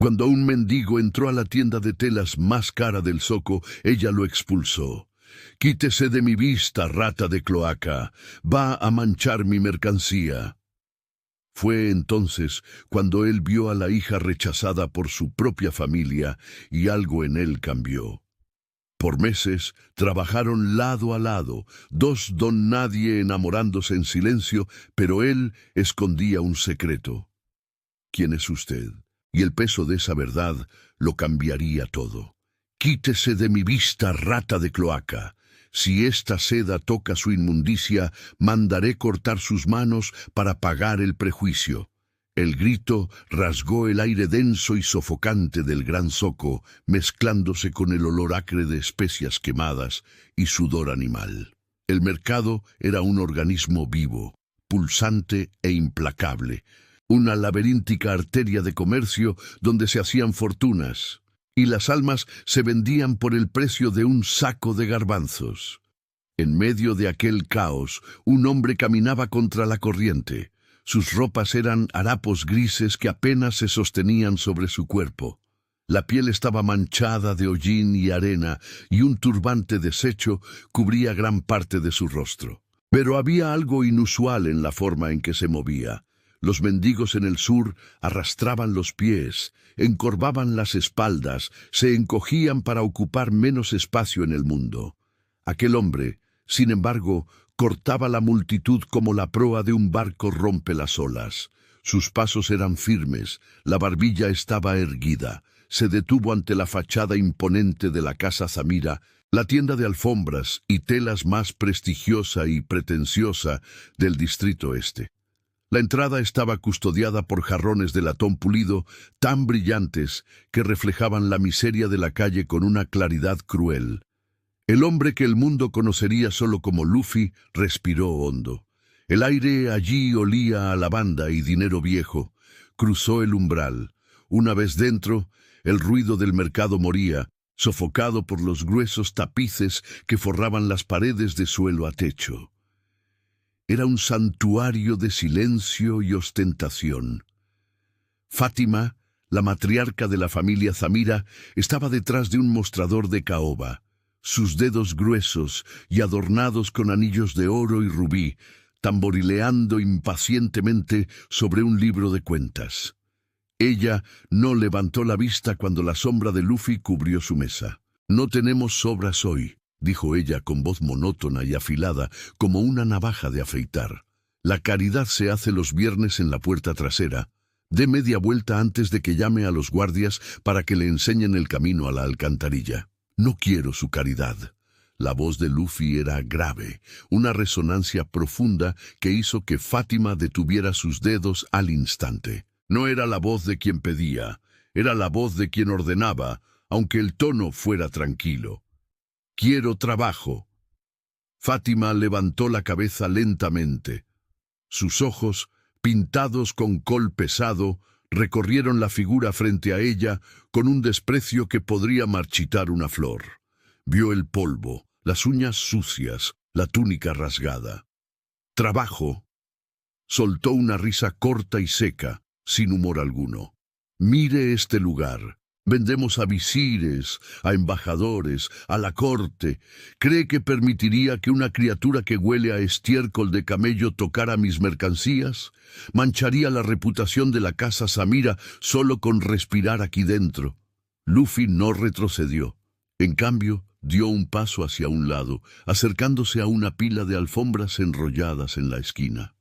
Cuando un mendigo entró a la tienda de telas más cara del zoco, ella lo expulsó. «Quítese de mi vista, rata de cloaca, va a manchar mi mercancía». Fue entonces cuando él vio a la hija rechazada por su propia familia y algo en él cambió. Por meses trabajaron lado a lado, dos don nadie enamorándose en silencio, pero él escondía un secreto. ¿Quién es usted? Y el peso de esa verdad lo cambiaría todo. «Quítese de mi vista, rata de cloaca. Si esta seda toca su inmundicia, mandaré cortar sus manos para pagar el prejuicio». El grito rasgó el aire denso y sofocante del gran zoco, mezclándose con el olor acre de especias quemadas y sudor animal. El mercado era un organismo vivo, pulsante e implacable, una laberíntica arteria de comercio donde se hacían fortunas, y las almas se vendían por el precio de un saco de garbanzos. En medio de aquel caos, un hombre caminaba contra la corriente. Sus ropas eran harapos grises que apenas se sostenían sobre su cuerpo. La piel estaba manchada de hollín y arena, y un turbante deshecho cubría gran parte de su rostro. Pero había algo inusual en la forma en que se movía. Los mendigos en el sur arrastraban los pies, encorvaban las espaldas, se encogían para ocupar menos espacio en el mundo. Aquel hombre, sin embargo, cortaba la multitud como la proa de un barco rompe las olas. Sus pasos eran firmes, la barbilla estaba erguida. Se detuvo ante la fachada imponente de la Casa Zamira, la tienda de alfombras y telas más prestigiosa y pretenciosa del distrito este. La entrada estaba custodiada por jarrones de latón pulido tan brillantes que reflejaban la miseria de la calle con una claridad cruel. El hombre que el mundo conocería solo como Luffy respiró hondo. El aire allí olía a lavanda y dinero viejo. Cruzó el umbral. Una vez dentro, el ruido del mercado moría, sofocado por los gruesos tapices que forraban las paredes de suelo a techo. Era un santuario de silencio y ostentación. Fátima, la matriarca de la familia Zamira, estaba detrás de un mostrador de caoba. Sus dedos gruesos y adornados con anillos de oro y rubí, tamborileando impacientemente sobre un libro de cuentas. Ella no levantó la vista cuando la sombra de Luffy cubrió su mesa. «No tenemos sobras hoy», dijo ella con voz monótona y afilada como una navaja de afeitar. «La caridad se hace los viernes en la puerta trasera. Dé media vuelta antes de que llame a los guardias para que le enseñen el camino a la alcantarilla». «No quiero su caridad». La voz de Luffy era grave, una resonancia profunda que hizo que Fátima detuviera sus dedos al instante. No era la voz de quien pedía, era la voz de quien ordenaba, aunque el tono fuera tranquilo. «Quiero trabajo». Fátima levantó la cabeza lentamente. Sus ojos, pintados con col pesado, recorrieron la figura frente a ella con un desprecio que podría marchitar una flor. Vio el polvo, las uñas sucias, la túnica rasgada. «Trabajo». Soltó una risa corta y seca, sin humor alguno. «Mire este lugar. Vendemos a visires, a embajadores, a la corte. ¿Cree que permitiría que una criatura que huele a estiércol de camello tocara mis mercancías? Mancharía la reputación de la casa Zamira solo con respirar aquí dentro». Luffy no retrocedió. En cambio, dio un paso hacia un lado, acercándose a una pila de alfombras enrolladas en la esquina.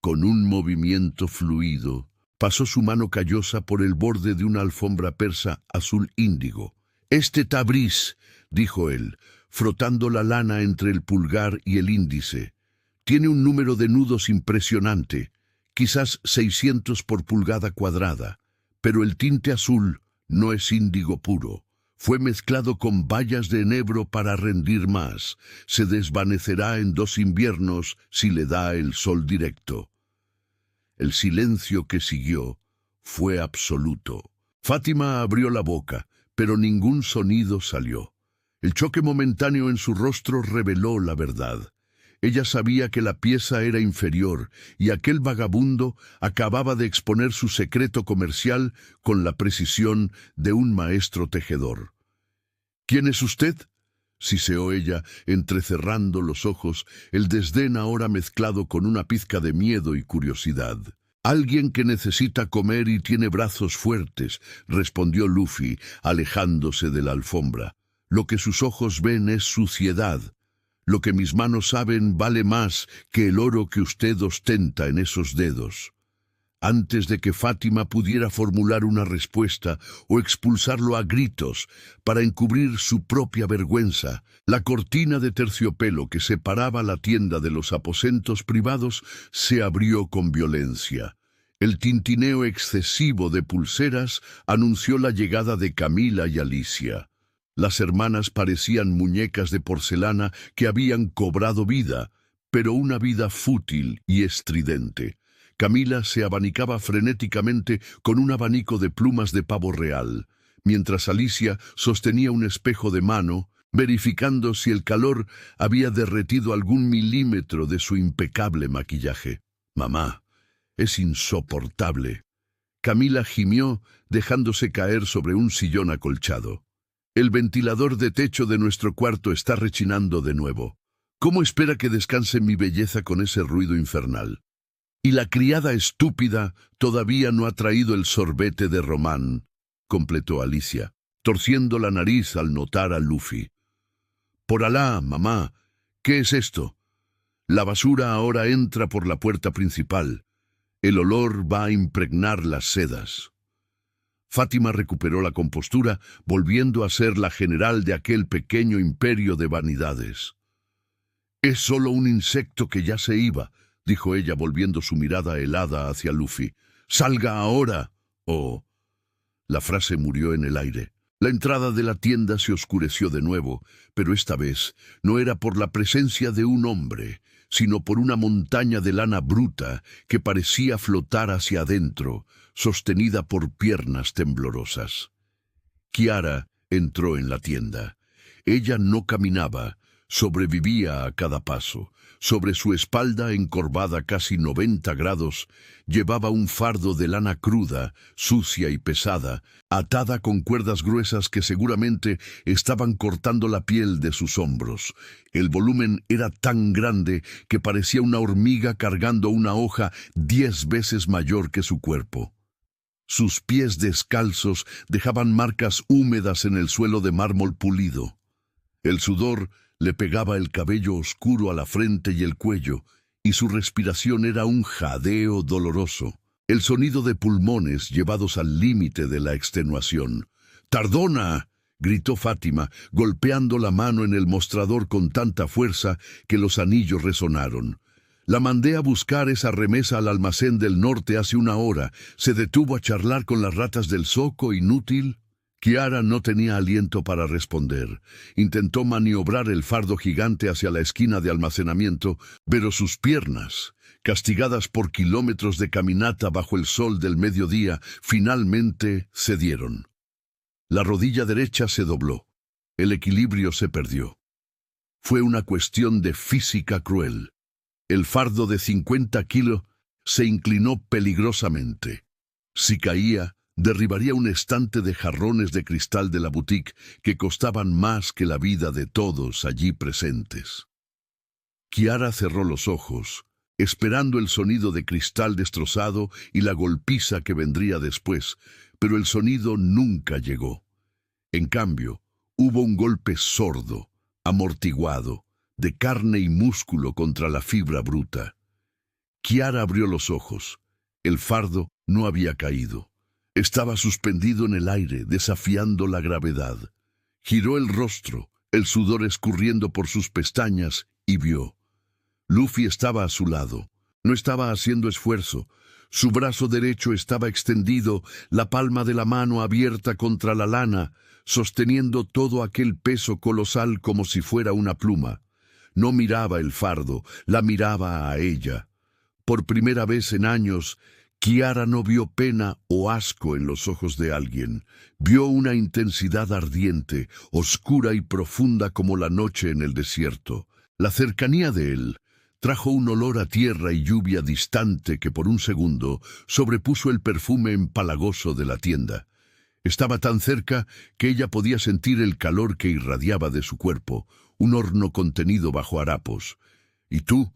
Con un movimiento fluido, pasó su mano callosa por el borde de una alfombra persa azul índigo. «Este tabriz», dijo él, frotando la lana entre el pulgar y el índice, «tiene un número de nudos impresionante, quizás 600 por pulgada cuadrada, pero el tinte azul no es índigo puro. Fue mezclado con bayas de enebro para rendir más. Se desvanecerá en 2 inviernos si le da el sol directo». El silencio que siguió fue absoluto. Fátima abrió la boca, pero ningún sonido salió. El choque momentáneo en su rostro reveló la verdad. Ella sabía que la pieza era inferior y aquel vagabundo acababa de exponer su secreto comercial con la precisión de un maestro tejedor. —¿Quién es usted? —siseó ella, entrecerrando los ojos, el desdén ahora mezclado con una pizca de miedo y curiosidad. —Alguien que necesita comer y tiene brazos fuertes —respondió Luffy, alejándose de la alfombra. Lo que sus ojos ven es suciedad. Lo que mis manos saben vale más que el oro que usted ostenta en esos dedos. Antes de que Fátima pudiera formular una respuesta o expulsarlo a gritos para encubrir su propia vergüenza, la cortina de terciopelo que separaba la tienda de los aposentos privados se abrió con violencia. El tintineo excesivo de pulseras anunció la llegada de Camila y Alicia. Las hermanas parecían muñecas de porcelana que habían cobrado vida, pero una vida fútil y estridente. Camila se abanicaba frenéticamente con un abanico de plumas de pavo real, mientras Alicia sostenía un espejo de mano, verificando si el calor había derretido algún milímetro de su impecable maquillaje. «Mamá, es insoportable». Camila gimió, dejándose caer sobre un sillón acolchado. «El ventilador de techo de nuestro cuarto está rechinando de nuevo. ¿Cómo espera que descanse mi belleza con ese ruido infernal? Y la criada estúpida todavía no ha traído el sorbete de Román», completó Alicia, torciendo la nariz al notar a Luffy. «Por Alá, mamá, ¿qué es esto? La basura ahora entra por la puerta principal. El olor va a impregnar las sedas». Fátima recuperó la compostura, volviendo a ser la general de aquel pequeño imperio de vanidades. «Es solo un insecto que ya se iba», dijo ella volviendo su mirada helada hacia Luffy. «¡Salga ahora!» «Oh». La frase murió en el aire. La entrada de la tienda se oscureció de nuevo, pero esta vez no era por la presencia de un hombre, sino por una montaña de lana bruta que parecía flotar hacia adentro, sostenida por piernas temblorosas. Kiara entró en la tienda. Ella no caminaba, sobrevivía a cada paso. Sobre su espalda, encorvada casi 90 grados, llevaba un fardo de lana cruda, sucia y pesada, atada con cuerdas gruesas que seguramente estaban cortando la piel de sus hombros. El volumen era tan grande que parecía una hormiga cargando una hoja 10 veces mayor que su cuerpo. Sus pies descalzos dejaban marcas húmedas en el suelo de mármol pulido. El sudor le pegaba el cabello oscuro a la frente y el cuello, y su respiración era un jadeo doloroso, el sonido de pulmones llevados al límite de la extenuación. «¡Tardona!», gritó Fátima, golpeando la mano en el mostrador con tanta fuerza que los anillos resonaron. «La mandé a buscar esa remesa al almacén del norte hace 1 hora. ¿Se detuvo a charlar con las ratas del zoco, inútil?» Kiara no tenía aliento para responder. Intentó maniobrar el fardo gigante hacia la esquina de almacenamiento, pero sus piernas, castigadas por kilómetros de caminata bajo el sol del mediodía, finalmente cedieron. La rodilla derecha se dobló. El equilibrio se perdió. Fue una cuestión de física cruel. El fardo de 50 kilos se inclinó peligrosamente. Si caía, derribaría un estante de jarrones de cristal de la boutique que costaban más que la vida de todos allí presentes. Kiara cerró los ojos, esperando el sonido de cristal destrozado y la golpiza que vendría después, pero el sonido nunca llegó. En cambio, hubo un golpe sordo, amortiguado, de carne y músculo contra la fibra bruta. Kiara abrió los ojos. El fardo no había caído. Estaba suspendido en el aire, desafiando la gravedad. Giró el rostro, el sudor escurriendo por sus pestañas, y vio. Luffy estaba a su lado. No estaba haciendo esfuerzo. Su brazo derecho estaba extendido, la palma de la mano abierta contra la lana, sosteniendo todo aquel peso colosal como si fuera una pluma. No miraba el fardo, la miraba a ella. Por primera vez en años, Kiara no vio pena o asco en los ojos de alguien. Vio una intensidad ardiente, oscura y profunda como la noche en el desierto. La cercanía de él, Trajo un olor a tierra y lluvia distante que por un segundo sobrepuso el perfume empalagoso de la tienda. Estaba tan cerca que ella podía sentir el calor que irradiaba de su cuerpo, un horno contenido bajo harapos. Y tu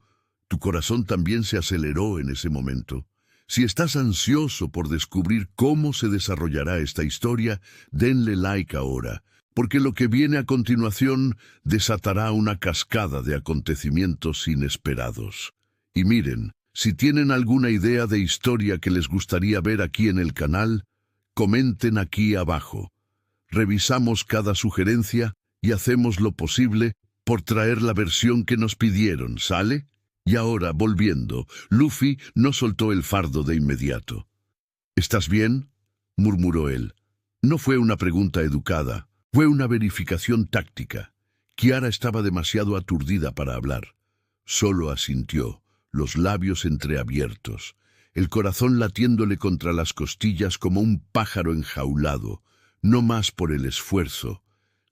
corazón también se aceleró en ese momento. Si estás ansioso por descubrir cómo se desarrollará esta historia, denle like ahora, porque lo que viene a continuación desatará una cascada de acontecimientos inesperados. Y miren, si tienen alguna idea de historia que les gustaría ver aquí en el canal, comenten aquí abajo. Revisamos cada sugerencia y hacemos lo posible por traer la versión que nos pidieron, ¿sale? Y ahora, volviendo, Luffy no soltó el fardo de inmediato. ¿Estás bien?, murmuró él. No fue una pregunta educada, fue una verificación táctica. Kiara estaba demasiado aturdida para hablar. Solo asintió, los labios entreabiertos, el corazón latiéndole contra las costillas como un pájaro enjaulado, no más por el esfuerzo,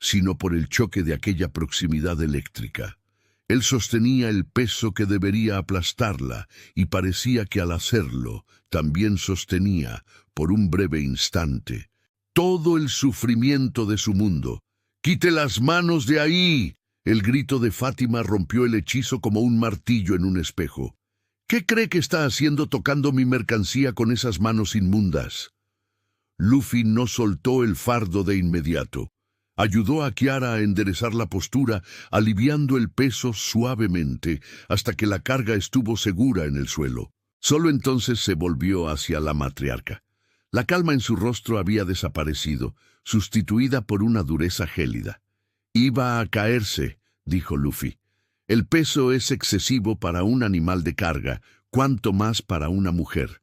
sino por el choque de aquella proximidad eléctrica. Él sostenía el peso que debería aplastarla, y parecía que al hacerlo también sostenía, por un breve instante, todo el sufrimiento de su mundo. ¡Quite las manos de ahí! El grito de Fátima rompió el hechizo como un martillo en un espejo. ¿Qué cree que está haciendo tocando mi mercancía con esas manos inmundas? Luffy no soltó el fardo de inmediato. Ayudó a Kiara a enderezar la postura, aliviando el peso suavemente hasta que la carga estuvo segura en el suelo. Solo entonces se volvió hacia la matriarca. La calma en su rostro había desaparecido, sustituida por una dureza gélida. «Iba a caerse», dijo Luffy. «El peso es excesivo para un animal de carga, cuanto más para una mujer».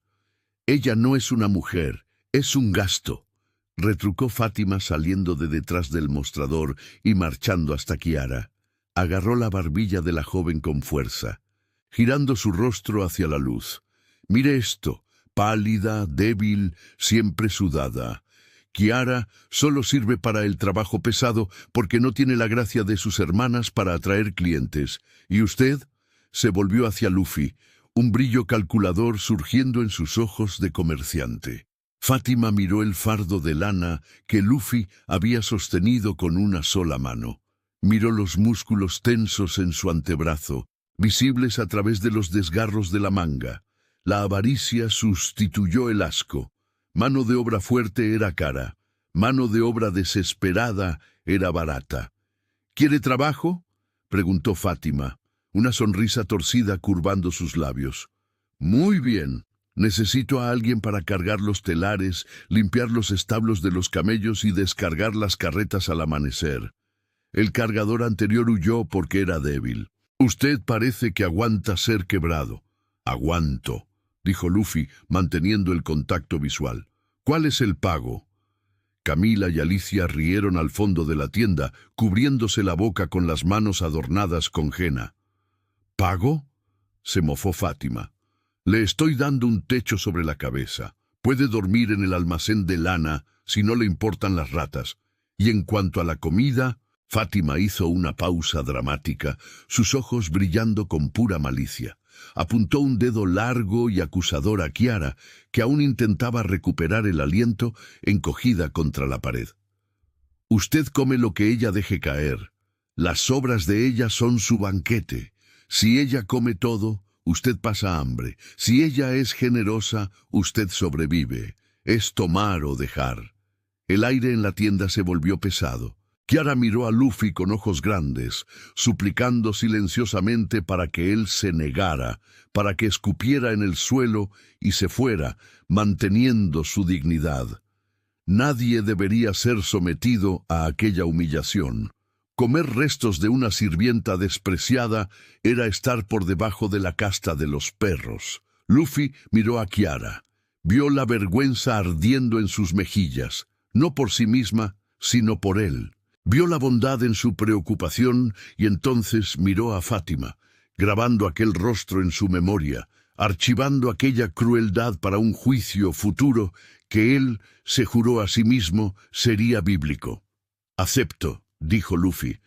«Ella no es una mujer, es un gasto», retrucó Fátima saliendo de detrás del mostrador y marchando hasta Kiara. Agarró la barbilla de la joven con fuerza, girando su rostro hacia la luz. «Mire esto, pálida, débil, siempre sudada. Kiara solo sirve para el trabajo pesado porque no tiene la gracia de sus hermanas para atraer clientes. ¿Y usted?», se volvió hacia Luffy, un brillo calculador surgiendo en sus ojos de comerciante. Fátima miró el fardo de lana que Luffy había sostenido con una sola mano. Miró los músculos tensos en su antebrazo, visibles a través de los desgarros de la manga. La avaricia sustituyó el asco. Mano de obra fuerte era cara. Mano de obra desesperada era barata. «¿Quiere trabajo?», preguntó Fátima, una sonrisa torcida curvando sus labios. «Muy bien. Necesito a alguien para cargar los telares, limpiar los establos de los camellos y descargar las carretas al amanecer. El cargador anterior huyó porque era débil. Usted parece que aguanta ser quebrado». «Aguanto», dijo Luffy, manteniendo el contacto visual. «¿Cuál es el pago?». Camila y Alicia rieron al fondo de la tienda, cubriéndose la boca con las manos adornadas con henna. «¿Pago?», se mofó Fátima. «Le estoy dando un techo sobre la cabeza. Puede dormir en el almacén de lana si no le importan las ratas. Y en cuanto a la comida...». Fátima hizo una pausa dramática, sus ojos brillando con pura malicia. Apuntó un dedo largo y acusador a Kiara, que aún intentaba recuperar el aliento, encogida contra la pared. «Usted come lo que ella deje caer. Las sobras de ella son su banquete. Si ella come todo, usted pasa hambre. Si ella es generosa, usted sobrevive. Es tomar o dejar». El aire en la tienda se volvió pesado. Kiara miró a Luffy con ojos grandes, suplicando silenciosamente para que él se negara, para que escupiera en el suelo y se fuera, manteniendo su dignidad. Nadie debería ser sometido a aquella humillación. Comer restos de una sirvienta despreciada era estar por debajo de la casta de los perros. Luffy miró a Kiara. Vio la vergüenza ardiendo en sus mejillas, no por sí misma, sino por él. Vio la bondad en su preocupación y entonces miró a Fátima, grabando aquel rostro en su memoria, archivando aquella crueldad para un juicio futuro que él se juró a sí mismo sería bíblico. «Acepto», dijo Luffy.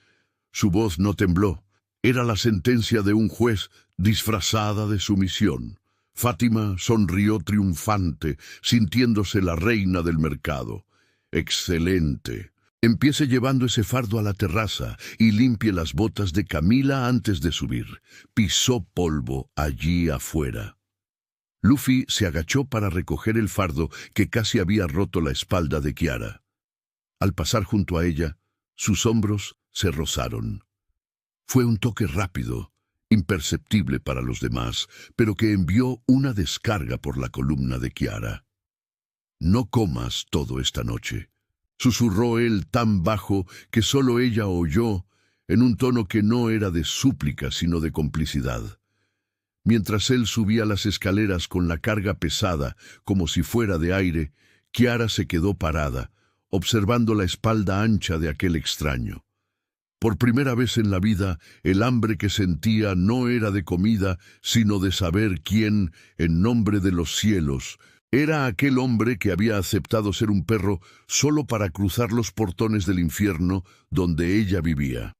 Su voz no tembló. Era la sentencia de un juez Disfrazada de sumisión, Fátima sonrió triunfante, sintiéndose la reina del mercado. «Excelente. Empiece llevando ese fardo a la terraza y limpie las botas de Camila antes de subir». Pisó polvo allí afuera. Luffy se agachó para recoger el fardo que casi había roto la espalda de Kiara. Al pasar junto a ella, sus hombros se rozaron. Fue un toque rápido, imperceptible para los demás, pero que envió una descarga por la columna de Kiara. «No comas todo esta noche», susurró él tan bajo que solo ella oyó, en un tono que no era de súplica sino de complicidad. Mientras él subía las escaleras con la carga pesada, como si fuera de aire, Kiara se quedó parada, observando la espalda ancha de aquel extraño. Por primera vez en la vida, el hambre que sentía no era de comida, sino de saber quién, en nombre de los cielos, era aquel hombre que había aceptado ser un perro solo para cruzar los portones del infierno donde ella vivía.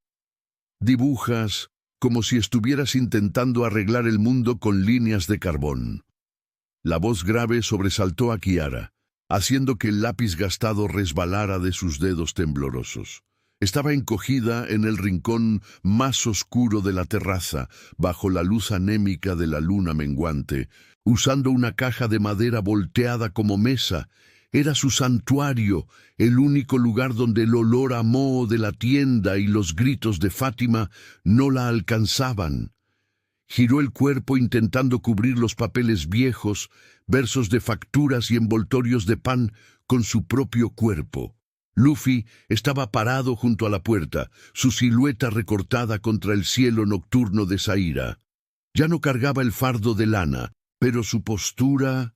«Dibujas como si estuvieras intentando arreglar el mundo con líneas de carbón». La voz grave sobresaltó a Kiara, haciendo que el lápiz gastado resbalara de sus dedos temblorosos. Estaba encogida en el rincón más oscuro de la terraza, bajo la luz anémica de la luna menguante, usando una caja de madera volteada como mesa. Era su santuario, el único lugar donde el olor a moho de la tienda y los gritos de Fátima no la alcanzaban. Giró el cuerpo intentando cubrir los papeles viejos, versos de facturas y envoltorios de pan con su propio cuerpo. Luffy estaba parado junto a la puerta, su silueta recortada contra el cielo nocturno de Saíra. Ya no cargaba el fardo de lana, pero su postura...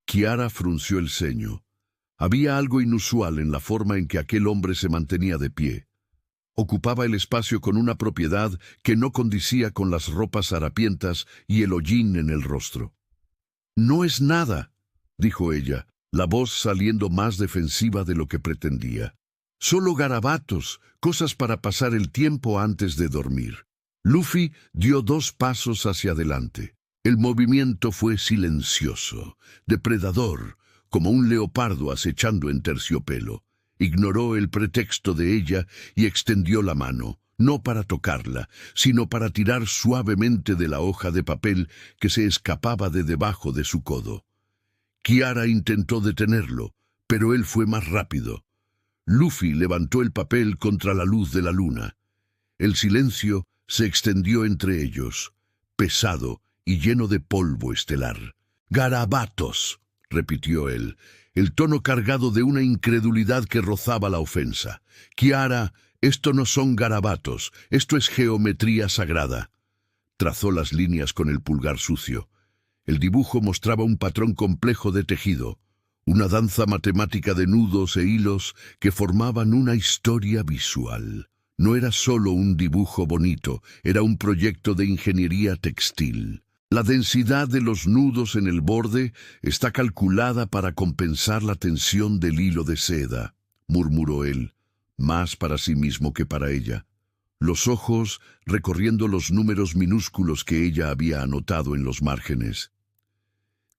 Kiara frunció el ceño. Había algo inusual en la forma en que aquel hombre se mantenía de pie. Ocupaba el espacio con una propiedad que no condicía con las ropas harapientas y el hollín en el rostro. «No es nada», dijo ella, la voz saliendo más defensiva de lo que pretendía. «Solo garabatos, cosas para pasar el tiempo antes de dormir». Luffy dio 2 pasos hacia adelante. El movimiento fue silencioso, depredador, como un leopardo acechando en terciopelo. Ignoró el pretexto de ella y extendió la mano, no para tocarla, sino para tirar suavemente de la hoja de papel que se escapaba de debajo de su codo. Kiara intentó detenerlo, pero él fue más rápido. Luffy levantó el papel contra la luz de la luna. El silencio se extendió entre ellos, pesado y lleno de polvo estelar. «Garabatos», repitió él, el tono cargado de una incredulidad que rozaba la ofensa. «Kiara, esto no son garabatos, esto es geometría sagrada». Trazó las líneas con el pulgar sucio. El dibujo mostraba un patrón complejo de tejido, una danza matemática de nudos e hilos que formaban una historia visual. No era solo un dibujo bonito, era un proyecto de ingeniería textil. La densidad de los nudos en el borde está calculada para compensar la tensión del hilo de seda, murmuró él, más para sí mismo que para ella. Los ojos recorriendo los números minúsculos que ella había anotado en los márgenes.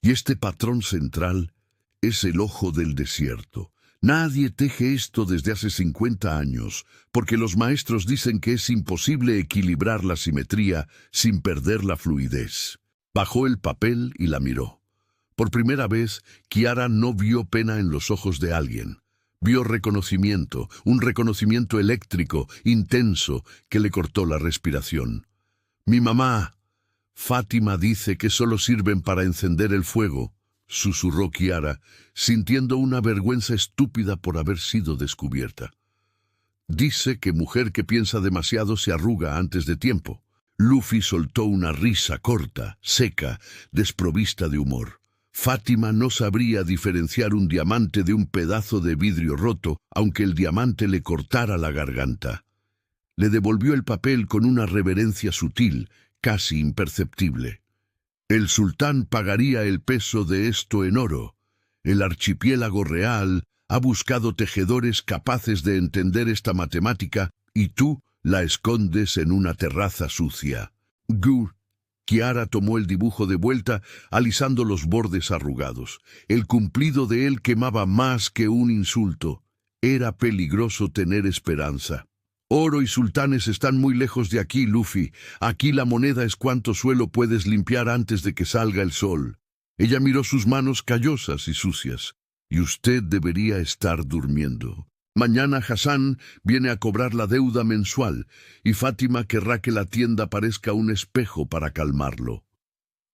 Y este patrón central es el ojo del desierto. Nadie teje esto desde hace 50 años, porque los maestros dicen que es imposible equilibrar la simetría sin perder la fluidez. Bajó el papel y la miró. Por primera vez, Kiara no vio pena en los ojos de alguien. Vio reconocimiento, un reconocimiento eléctrico, intenso, que le cortó la respiración. «Mi mamá, Fátima dice que solo sirven para encender el fuego», susurró Kiara, sintiendo una vergüenza estúpida por haber sido descubierta. «Dice que mujer que piensa demasiado se arruga antes de tiempo». Luffy soltó una risa corta, seca, desprovista de humor. Fátima no sabría diferenciar un diamante de un pedazo de vidrio roto, aunque el diamante le cortara la garganta. Le devolvió el papel con una reverencia sutil, casi imperceptible. «El sultán pagaría el peso de esto en oro. El archipiélago real ha buscado tejedores capaces de entender esta matemática y tú la escondes en una terraza sucia». «Gur», Kiara tomó el dibujo de vuelta, alisando los bordes arrugados. El cumplido de él quemaba más que un insulto. Era peligroso tener esperanza. Oro y sultanes están muy lejos de aquí, Luffy. Aquí la moneda es cuánto suelo puedes limpiar antes de que salga el sol. Ella miró sus manos callosas y sucias. Y usted debería estar durmiendo. Mañana Hassan viene a cobrar la deuda mensual, y Fátima querrá que la tienda parezca un espejo para calmarlo.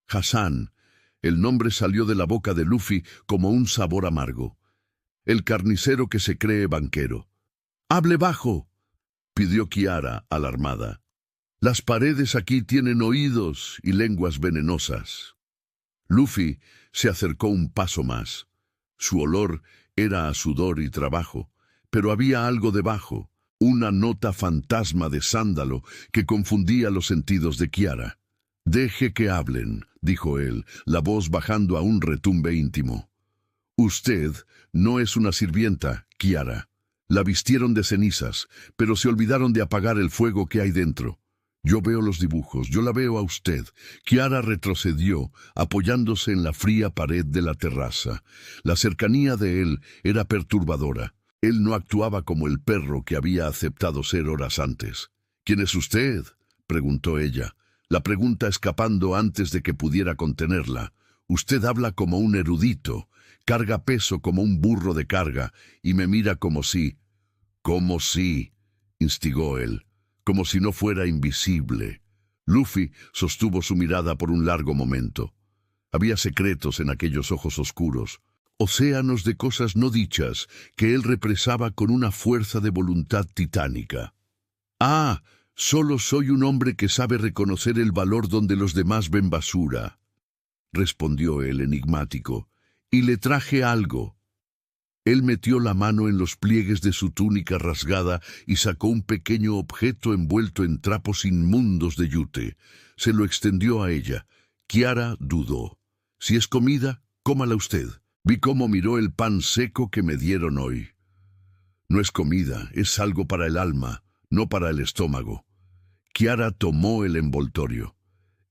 Hassan, el nombre salió de la boca de Luffy como un sabor amargo. El carnicero que se cree banquero. «¡Hable bajo!», pidió Kiara, alarmada. «Las paredes aquí tienen oídos y lenguas venenosas». Luffy se acercó un paso más. Su olor era a sudor y trabajo. Pero había algo debajo, una nota fantasma de sándalo que confundía los sentidos de Kiara. «Deje que hablen», dijo él, la voz bajando a un retumbe íntimo. «Usted no es una sirvienta, Kiara. La vistieron de cenizas, pero se olvidaron de apagar el fuego que hay dentro. Yo veo los dibujos, yo la veo a usted». Kiara retrocedió, apoyándose en la fría pared de la terraza. La cercanía de él era perturbadora. Él no actuaba como el perro que había aceptado ser horas antes. «¿Quién es usted?», preguntó ella, la pregunta escapando antes de que pudiera contenerla. «Usted habla como un erudito, carga peso como un burro de carga, y me mira como si...». «¿Cómo si?», instigó él, «como si no fuera invisible». Luffy sostuvo su mirada por un largo momento. Había secretos en aquellos ojos oscuros, océanos de cosas no dichas que él represaba con una fuerza de voluntad titánica. «Ah, solo soy un hombre que sabe reconocer el valor donde los demás ven basura», respondió el enigmático, «y le traje algo». Él metió la mano en los pliegues de su túnica rasgada y sacó un pequeño objeto envuelto en trapos inmundos de yute. Se lo extendió a ella. Kiara dudó. «Si es comida, cómala usted». Vi cómo miró el pan seco que me dieron hoy. «No es comida, es algo para el alma, no para el estómago». Kiara tomó el envoltorio.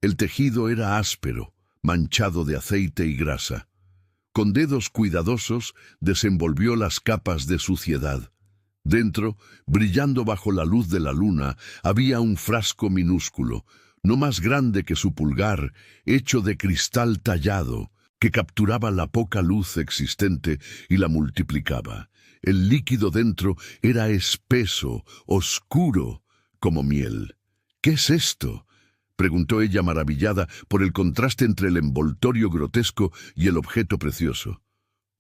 El tejido era áspero, manchado de aceite y grasa. Con dedos cuidadosos desenvolvió las capas de suciedad. Dentro, brillando bajo la luz de la luna, había un frasco minúsculo, no más grande que su pulgar, hecho de cristal tallado, que capturaba la poca luz existente y la multiplicaba. El líquido dentro era espeso, oscuro, como miel. «¿Qué es esto?», preguntó ella maravillada por el contraste entre el envoltorio grotesco y el objeto precioso.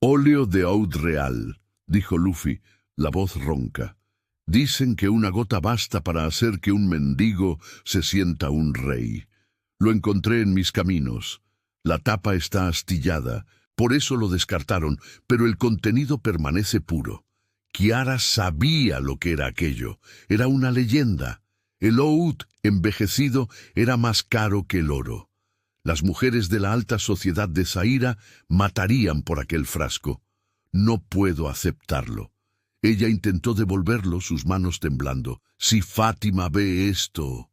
«Óleo de oud real», dijo Luffy, la voz ronca. «Dicen que una gota basta para hacer que un mendigo se sienta un rey. Lo encontré en mis caminos. La tapa está astillada, por eso lo descartaron, pero el contenido permanece puro». Kiara sabía lo que era aquello. Era una leyenda. El oud envejecido era más caro que el oro. Las mujeres de la alta sociedad de Zaira matarían por aquel frasco. «No puedo aceptarlo». Ella intentó devolverlo, sus manos temblando. «Si Fátima ve esto...».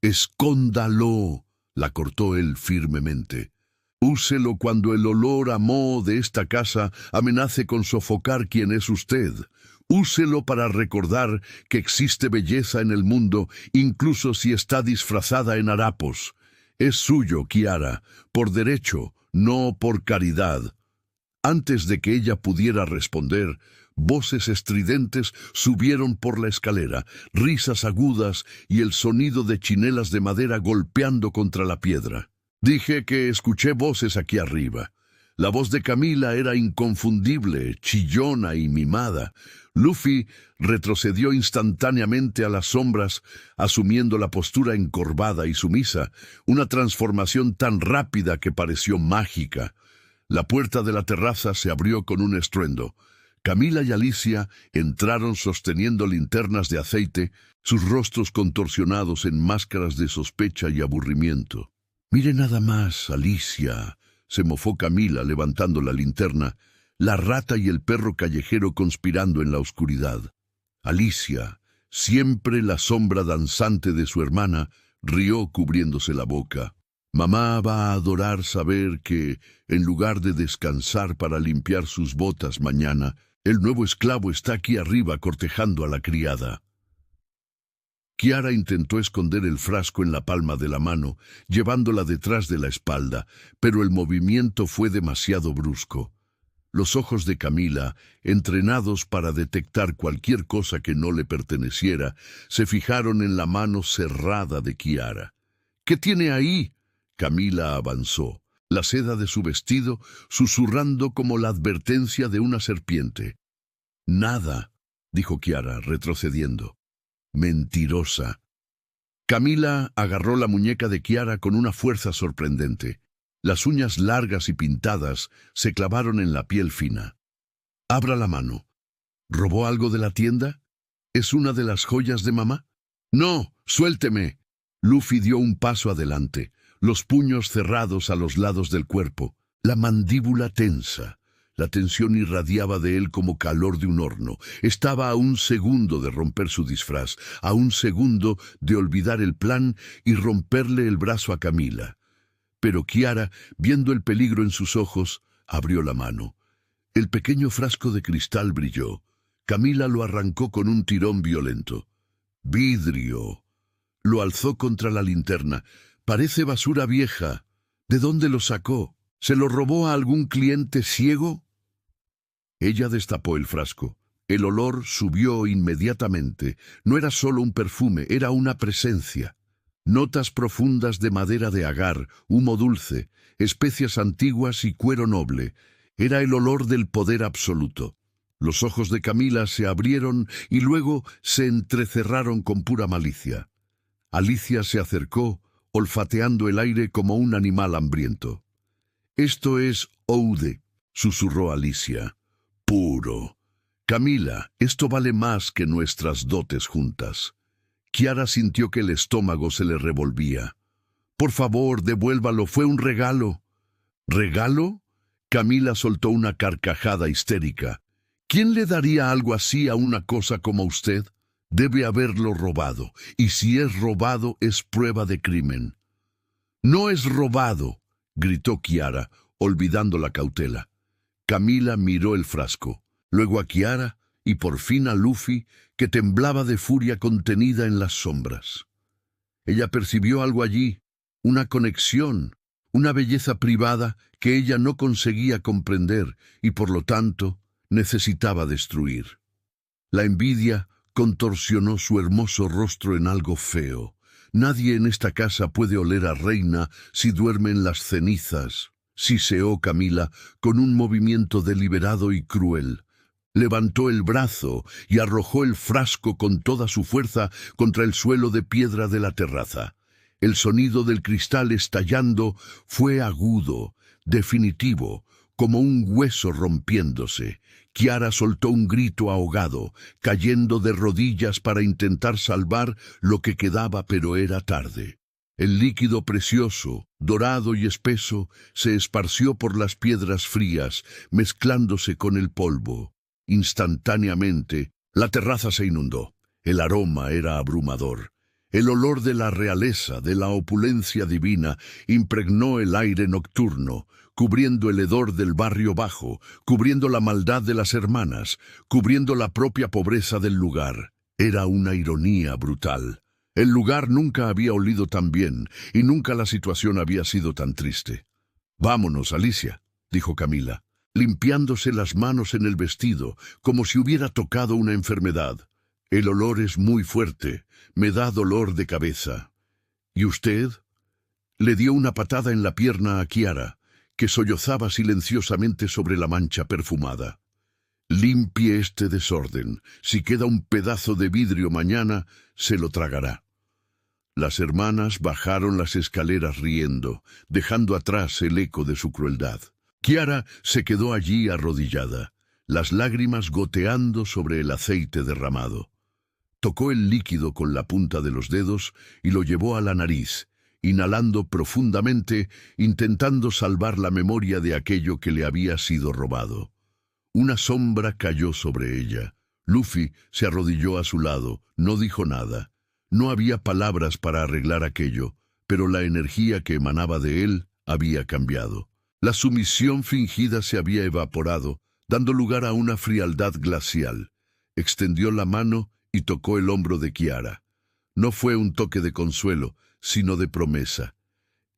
«Escóndalo», la cortó él firmemente. «Úselo cuando el olor a moho de esta casa amenace con sofocar quién es usted. Úselo para recordar que existe belleza en el mundo, incluso si está disfrazada en harapos. Es suyo, Kiara, por derecho, no por caridad». Antes de que ella pudiera responder, voces estridentes subieron por la escalera, risas agudas y el sonido de chinelas de madera golpeando contra la piedra. «Dije que escuché voces aquí arriba». La voz de Camila era inconfundible, chillona y mimada. Luffy retrocedió instantáneamente a las sombras, asumiendo la postura encorvada y sumisa, una transformación tan rápida que pareció mágica. La puerta de la terraza se abrió con un estruendo. Camila y Alicia entraron sosteniendo linternas de aceite, sus rostros contorsionados en máscaras de sospecha y aburrimiento. «Mire nada más, Alicia», se mofó Camila levantando la linterna, la rata y el perro callejero conspirando en la oscuridad. Alicia, siempre la sombra danzante de su hermana, rió cubriéndose la boca. Mamá va a adorar saber que, en lugar de descansar para limpiar sus botas mañana, el nuevo esclavo está aquí arriba cortejando a la criada. Kiara intentó esconder el frasco en la palma de la mano, llevándola detrás de la espalda, pero el movimiento fue demasiado brusco. Los ojos de Camila, entrenados para detectar cualquier cosa que no le perteneciera, se fijaron en la mano cerrada de Kiara. «¿Qué tiene ahí?». Camila avanzó, la seda de su vestido susurrando como la advertencia de una serpiente. «Nada», dijo Kiara, retrocediendo. «Mentirosa». Camila agarró la muñeca de Kiara con una fuerza sorprendente. Las uñas largas y pintadas se clavaron en la piel fina. «Abra la mano». «¿Robó algo de la tienda? ¿Es una de las joyas de mamá?». «No, suélteme». Luffy dio un paso adelante, los puños cerrados a los lados del cuerpo, la mandíbula tensa. La tensión irradiaba de él como calor de un horno. Estaba a un segundo de romper su disfraz, a un segundo de olvidar el plan y romperle el brazo a Camila. Pero Kiara, viendo el peligro en sus ojos, abrió la mano. El pequeño frasco de cristal brilló. Camila lo arrancó con un tirón violento. «¡Vidrio!». Lo alzó contra la linterna. «Parece basura vieja. ¿De dónde lo sacó? ¿Se lo robó a algún cliente ciego?». Ella destapó el frasco. El olor subió inmediatamente. No era solo un perfume, era una presencia. Notas profundas de madera de agar, humo dulce, especias antiguas y cuero noble. Era el olor del poder absoluto. Los ojos de Camila se abrieron y luego se entrecerraron con pura malicia. Alicia se acercó, olfateando el aire como un animal hambriento. «Esto es oude», susurró Alicia. «Puro». «Camila, esto vale más que nuestras dotes juntas». Kiara sintió que el estómago se le revolvía. «Por favor, devuélvalo, fue un regalo». «¿Regalo?». Camila soltó una carcajada histérica. «¿Quién le daría algo así a una cosa como usted? Debe haberlo robado, y si es robado es prueba de crimen». «No es robado», gritó Kiara, olvidando la cautela. Camila miró el frasco, luego a Kiara y por fin a Luffy, que temblaba de furia contenida en las sombras. Ella percibió algo allí, una conexión, una belleza privada que ella no conseguía comprender y por lo tanto necesitaba destruir. La envidia contorsionó su hermoso rostro en algo feo. «Nadie en esta casa puede oler a reina si duerme en las cenizas», siseó Camila con un movimiento deliberado y cruel. Levantó el brazo y arrojó el frasco con toda su fuerza contra el suelo de piedra de la terraza. El sonido del cristal estallando fue agudo, definitivo, como un hueso rompiéndose. Kiara soltó un grito ahogado, cayendo de rodillas para intentar salvar lo que quedaba, pero era tarde. El líquido precioso, dorado y espeso, se esparció por las piedras frías, mezclándose con el polvo. Instantáneamente, la terraza se inundó. El aroma era abrumador. El olor de la realeza, de la opulencia divina, impregnó el aire nocturno, cubriendo el hedor del barrio bajo, cubriendo la maldad de las hermanas, cubriendo la propia pobreza del lugar. Era una ironía brutal. El lugar nunca había olido tan bien, y nunca la situación había sido tan triste. «Vámonos, Alicia», dijo Camila, limpiándose las manos en el vestido, como si hubiera tocado una enfermedad. «El olor es muy fuerte, me da dolor de cabeza». «¿Y usted?». Le dio una patada en la pierna a Kiara, que sollozaba silenciosamente sobre la mancha perfumada. «Limpie este desorden. Si queda un pedazo de vidrio mañana, se lo tragará». Las hermanas bajaron las escaleras riendo, dejando atrás el eco de su crueldad. Kiara se quedó allí arrodillada, las lágrimas goteando sobre el aceite derramado. Tocó el líquido con la punta de los dedos y lo llevó a la nariz, inhalando profundamente, intentando salvar la memoria de aquello que le había sido robado. Una sombra cayó sobre ella. Luffy se arrodilló a su lado, no dijo nada. No había palabras para arreglar aquello, pero la energía que emanaba de él había cambiado. La sumisión fingida se había evaporado, dando lugar a una frialdad glacial. Extendió la mano y tocó el hombro de Kiara. No fue un toque de consuelo, sino de promesa.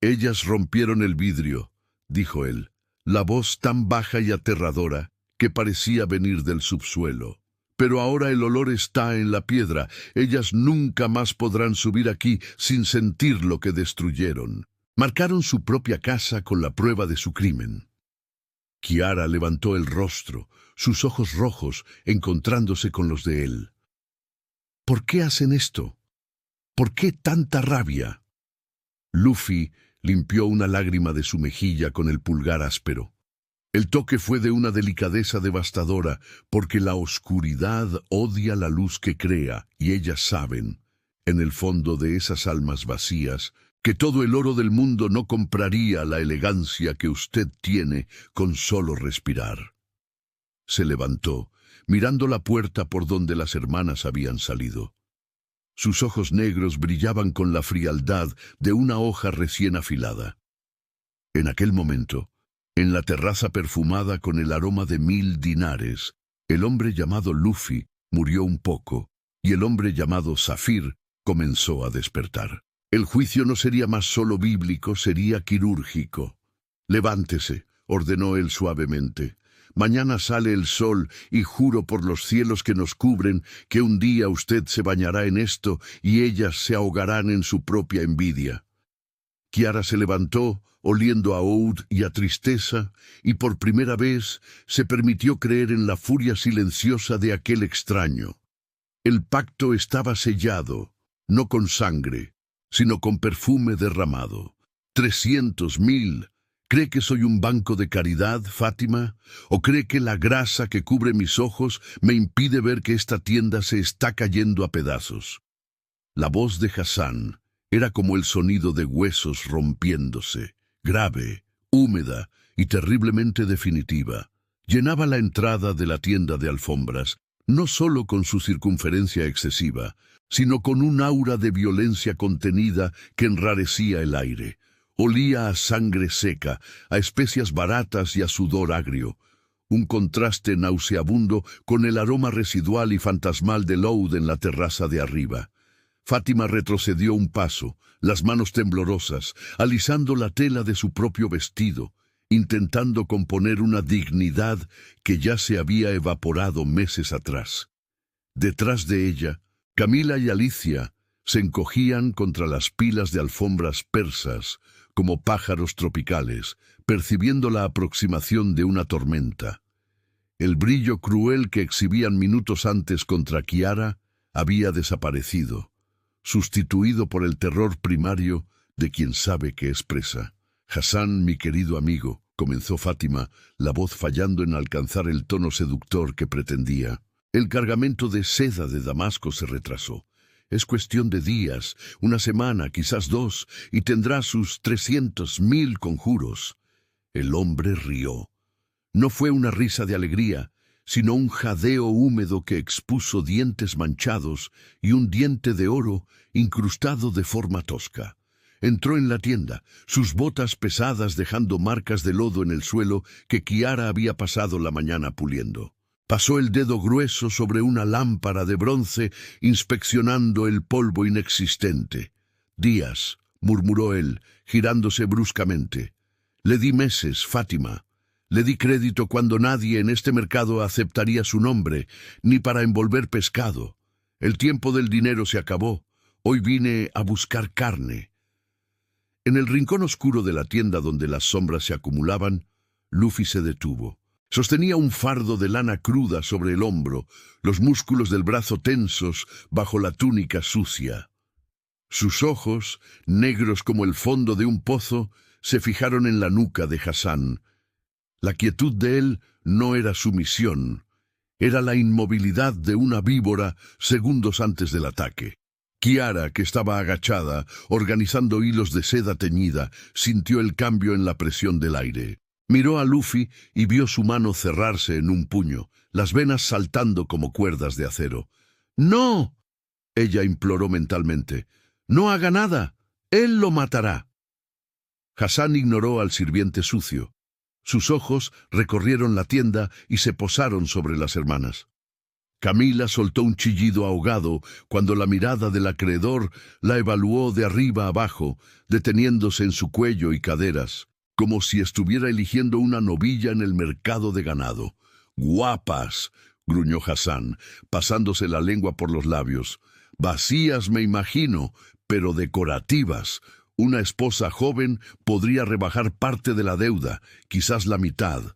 «Ellas rompieron el vidrio», dijo él, la voz tan baja y aterradora que parecía venir del subsuelo. «Pero ahora el olor está en la piedra. Ellas nunca más podrán subir aquí sin sentir lo que destruyeron». Marcaron su propia casa con la prueba de su crimen. Kiara levantó el rostro, sus ojos rojos encontrándose con los de él. «¿Por qué hacen esto? ¿Por qué tanta rabia?» Luffy limpió una lágrima de su mejilla con el pulgar áspero. El toque fue de una delicadeza devastadora, porque la oscuridad odia la luz que crea, y ellas saben, en el fondo de esas almas vacías, que todo el oro del mundo no compraría la elegancia que usted tiene con solo respirar. Se levantó, mirando la puerta por donde las hermanas habían salido. Sus ojos negros brillaban con la frialdad de una hoja recién afilada. En aquel momento, en la terraza perfumada con el aroma de 1000 dinares, el hombre llamado Luffy murió un poco, y el hombre llamado Zafir comenzó a despertar. El juicio no sería más solo bíblico, sería quirúrgico. «Levántese», ordenó él suavemente. «Mañana sale el sol y juro por los cielos que nos cubren que un día usted se bañará en esto y ellas se ahogarán en su propia envidia». Kiara se levantó, oliendo a oud y a tristeza, y por primera vez se permitió creer en la furia silenciosa de aquel extraño. El pacto estaba sellado, no con sangre, sino con perfume derramado. 300.000. ¿Cree que soy un banco de caridad, Fátima? ¿O cree que la grasa que cubre mis ojos me impide ver que esta tienda se está cayendo a pedazos? La voz de Hassan era como el sonido de huesos rompiéndose, grave, húmeda y terriblemente definitiva. Llenaba la entrada de la tienda de alfombras, no solo con su circunferencia excesiva, sino con un aura de violencia contenida que enrarecía el aire. Olía a sangre seca, a especias baratas y a sudor agrio, un contraste nauseabundo con el aroma residual y fantasmal del oud en la terraza de arriba. Fátima retrocedió un paso, las manos temblorosas, alisando la tela de su propio vestido, intentando componer una dignidad que ya se había evaporado meses atrás. Detrás de ella, Camila y Alicia se encogían contra las pilas de alfombras persas, como pájaros tropicales, percibiendo la aproximación de una tormenta. El brillo cruel que exhibían minutos antes contra Kiara había desaparecido, sustituido por el terror primario de quien sabe que es presa. «Hassan, mi querido amigo», comenzó Fátima, la voz fallando en alcanzar el tono seductor que pretendía. «El cargamento de seda de Damasco se retrasó. Es cuestión de días, una semana, quizás 2, y tendrá sus 300.000 conjuros». El hombre rió. No fue una risa de alegría, sino un jadeo húmedo que expuso dientes manchados y un diente de oro incrustado de forma tosca. Entró en la tienda, sus botas pesadas dejando marcas de lodo en el suelo que Kiara había pasado la mañana puliendo. Pasó el dedo grueso sobre una lámpara de bronce, inspeccionando el polvo inexistente. «Días», murmuró él, girándose bruscamente. «Le di meses, Fátima. Le di crédito cuando nadie en este mercado aceptaría su nombre, ni para envolver pescado. El tiempo del dinero se acabó. Hoy vine a buscar carne». En el rincón oscuro de la tienda donde las sombras se acumulaban, Luffy se detuvo. Sostenía un fardo de lana cruda sobre el hombro, los músculos del brazo tensos bajo la túnica sucia. Sus ojos, negros como el fondo de un pozo, se fijaron en la nuca de Hassan. La quietud de él no era sumisión, era la inmovilidad de una víbora segundos antes del ataque. Kiara, que estaba agachada, organizando hilos de seda teñida, sintió el cambio en la presión del aire. Miró a Luffy y vio su mano cerrarse en un puño, las venas saltando como cuerdas de acero. «¡No!», ella imploró mentalmente. «¡No haga nada!». Él lo matará. Hassan ignoró al sirviente sucio. Sus ojos recorrieron la tienda y se posaron sobre las hermanas. Camila soltó un chillido ahogado cuando la mirada del acreedor la evaluó de arriba abajo, deteniéndose en su cuello y caderas, como si estuviera eligiendo una novilla en el mercado de ganado. «Guapas», gruñó Hassan, pasándose la lengua por los labios. «Vacías, me imagino, pero decorativas. Una esposa joven podría rebajar parte de la deuda, quizás la mitad.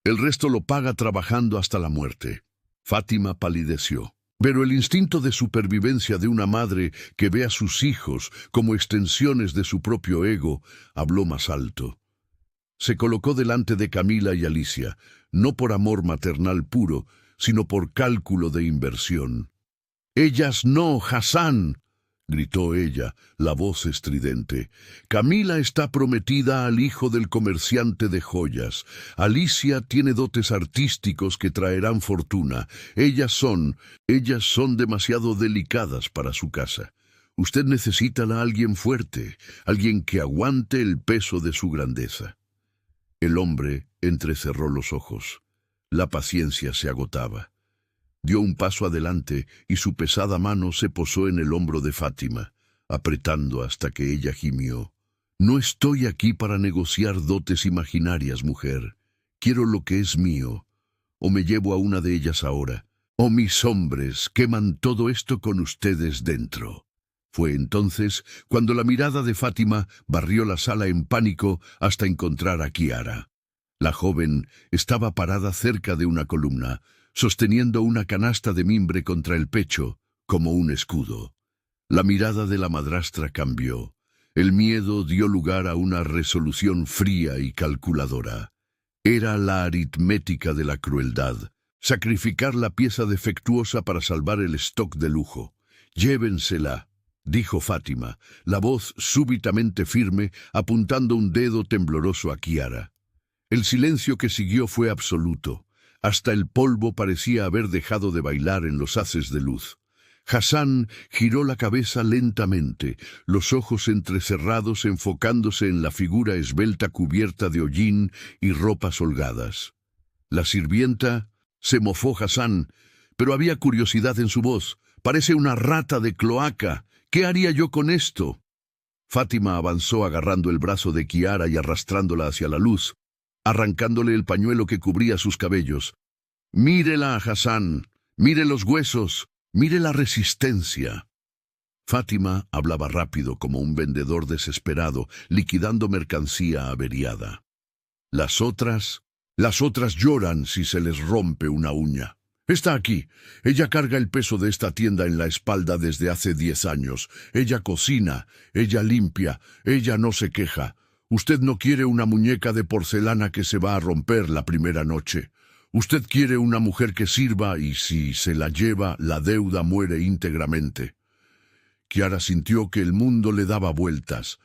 El resto lo paga trabajando hasta la muerte». Fátima palideció. Pero el instinto de supervivencia de una madre que ve a sus hijos como extensiones de su propio ego habló más alto. Se colocó delante de Camila y Alicia, no por amor maternal puro, sino por cálculo de inversión. «Ellas no, Hassan», gritó ella, la voz estridente. «Camila está prometida al hijo del comerciante de joyas. Alicia tiene dotes artísticos que traerán fortuna. Ellas son demasiado delicadas para su casa. Usted necesita a alguien fuerte, alguien que aguante el peso de su grandeza». El hombre entrecerró los ojos. La paciencia se agotaba. Dio un paso adelante y su pesada mano se posó en el hombro de Fátima, apretando hasta que ella gimió. «No estoy aquí para negociar dotes imaginarias, mujer. Quiero lo que es mío. O me llevo a una de ellas ahora, o mis hombres queman todo esto con ustedes dentro». Fue entonces cuando la mirada de Fátima barrió la sala en pánico hasta encontrar a Kiara. La joven estaba parada cerca de una columna, sosteniendo una canasta de mimbre contra el pecho, como un escudo. La mirada de la madrastra cambió. El miedo dio lugar a una resolución fría y calculadora. Era la aritmética de la crueldad. Sacrificar la pieza defectuosa para salvar el stock de lujo. «Llévensela», dijo Fátima, la voz súbitamente firme, apuntando un dedo tembloroso a Kiara. El silencio que siguió fue absoluto. Hasta el polvo parecía haber dejado de bailar en los haces de luz. Hassan giró la cabeza lentamente, los ojos entrecerrados enfocándose en la figura esbelta cubierta de hollín y ropas holgadas. La sirvienta se mofó Hassan, pero había curiosidad en su voz. «Parece una rata de cloaca. ¿Qué haría yo con esto?» Fátima avanzó agarrando el brazo de Kiara y arrastrándola hacia la luz, arrancándole el pañuelo que cubría sus cabellos. «Mírela, Hassan, mire los huesos, mire la resistencia». Fátima hablaba rápido como un vendedor desesperado, liquidando mercancía averiada. Las otras lloran si se les rompe una uña. «Está aquí. Ella carga el peso de esta tienda en la espalda desde hace 10 años. Ella cocina, ella limpia, ella no se queja. Usted no quiere una muñeca de porcelana que se va a romper la primera noche. Usted quiere una mujer que sirva y si se la lleva, la deuda muere íntegramente». Kiara sintió que el mundo le daba vueltas.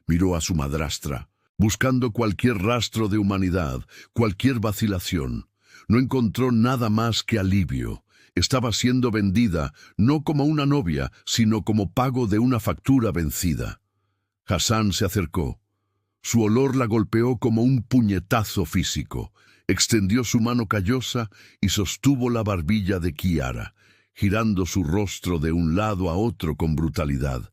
Miró a su madrastra, buscando cualquier rastro de humanidad, cualquier vacilación. No encontró nada más que alivio. Estaba siendo vendida, no como una novia, sino como pago de una factura vencida. Hassan se acercó. Su olor la golpeó como un puñetazo físico. Extendió su mano callosa y sostuvo la barbilla de Kiara, girando su rostro de un lado a otro con brutalidad.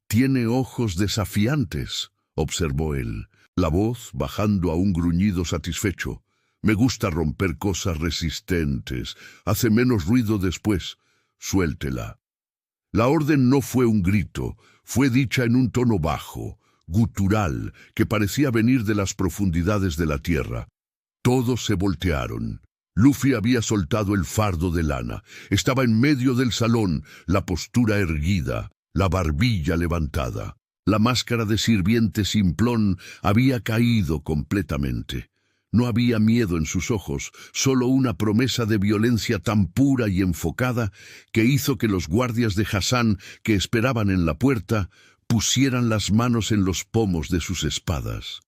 «Tiene ojos desafiantes», observó él, la voz bajando a un gruñido satisfecho. «Me gusta romper cosas resistentes. Hace menos ruido después. Suéltela». La orden no fue un grito, fue dicha en un tono bajo, gutural, que parecía venir de las profundidades de la tierra. Todos se voltearon. Luffy había soltado el fardo de lana. Estaba en medio del salón, la postura erguida, la barbilla levantada. La máscara de sirviente simplón había caído completamente. No había miedo en sus ojos, solo una promesa de violencia tan pura y enfocada que hizo que los guardias de Hassan que esperaban en la puerta pusieran las manos en los pomos de sus espadas.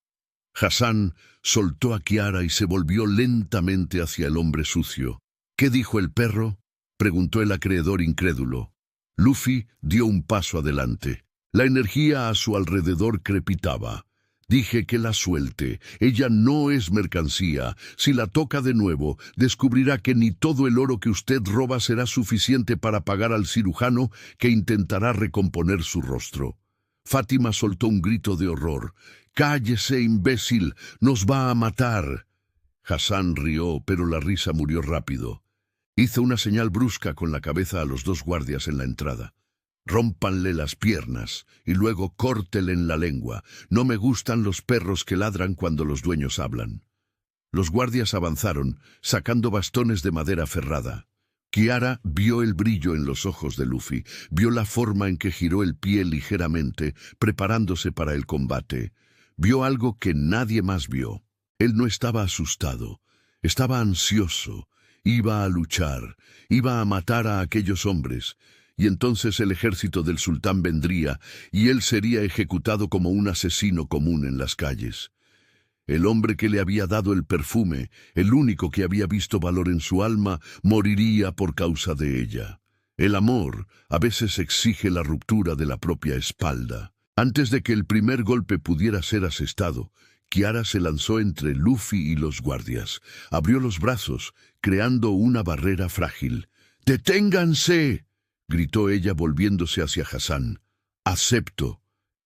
Hassan soltó a Kiara y se volvió lentamente hacia el hombre sucio. «¿Qué dijo el perro?», preguntó el acreedor incrédulo. Luffy dio un paso adelante. La energía a su alrededor crepitaba. Dije que la suelte. Ella no es mercancía. Si la toca de nuevo, descubrirá que ni todo el oro que usted roba será suficiente para pagar al cirujano que intentará recomponer su rostro. Fátima soltó un grito de horror. «¡Cállese, imbécil! ¡Nos va a matar!». Hassan rió, pero la risa murió rápido. Hizo una señal brusca con la cabeza a los dos guardias en la entrada. «Rómpanle las piernas y luego córtele en la lengua. No me gustan los perros que ladran cuando los dueños hablan». Los guardias avanzaron, sacando bastones de madera aferrada. Kiara vio el brillo en los ojos de Luffy, vio la forma en que giró el pie ligeramente, preparándose para el combate. Vio algo que nadie más vio. Él no estaba asustado, estaba ansioso. Iba a luchar, iba a matar a aquellos hombres, y entonces el ejército del sultán vendría, y él sería ejecutado como un asesino común en las calles. El hombre que le había dado el perfume, el único que había visto valor en su alma, moriría por causa de ella. El amor a veces exige la ruptura de la propia espalda. Antes de que el primer golpe pudiera ser asestado, Kiara se lanzó entre Luffy y los guardias. Abrió los brazos, creando una barrera frágil. «¡Deténganse!», gritó ella volviéndose hacia Hassan. «Acepto».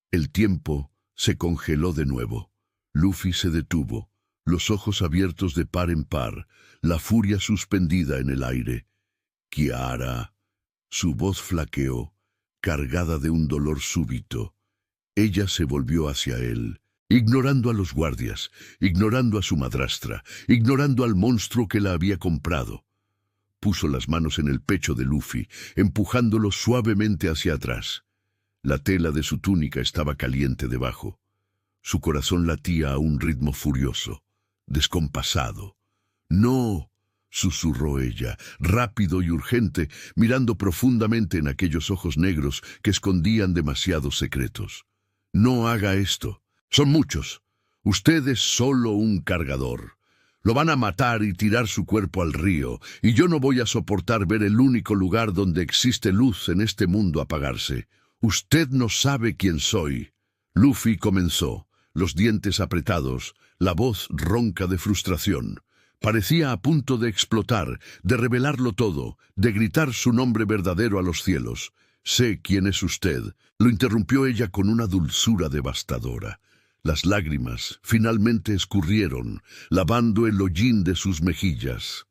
El tiempo se congeló de nuevo. Luffy se detuvo, los ojos abiertos de par en par, la furia suspendida en el aire. «Kiara». Su voz flaqueó, cargada de un dolor súbito. Ella se volvió hacia él, ignorando a los guardias, ignorando a su madrastra, ignorando al monstruo que la había comprado. Puso las manos en el pecho de Luffy, empujándolo suavemente hacia atrás. La tela de su túnica estaba caliente debajo. Su corazón latía a un ritmo furioso, descompasado. «¡No!», susurró ella, rápido y urgente, mirando profundamente en aquellos ojos negros que escondían demasiados secretos. «No haga esto. Son muchos. Usted es solo un cargador. Lo van a matar y tirar su cuerpo al río, y yo no voy a soportar ver el único lugar donde existe luz en este mundo apagarse. Usted no sabe quién soy». Luffy comenzó, los dientes apretados, la voz ronca de frustración. Parecía a punto de explotar, de revelarlo todo, de gritar su nombre verdadero a los cielos. «Sé quién es usted», lo interrumpió ella con una dulzura devastadora. Las lágrimas finalmente escurrieron, lavando el hollín de sus mejillas.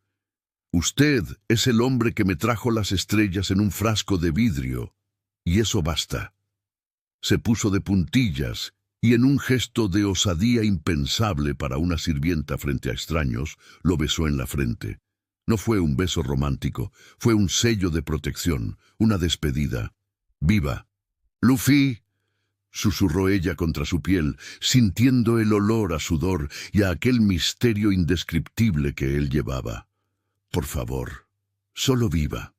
«Usted es el hombre que me trajo las estrellas en un frasco de vidrio, y eso basta». Se puso de puntillas y en un gesto de osadía impensable para una sirvienta frente a extraños, lo besó en la frente. No fue un beso romántico, fue un sello de protección, una despedida. «Viva». «Luffy», susurró ella contra su piel, sintiendo el olor a sudor y a aquel misterio indescriptible que él llevaba. «Por favor, solo viva».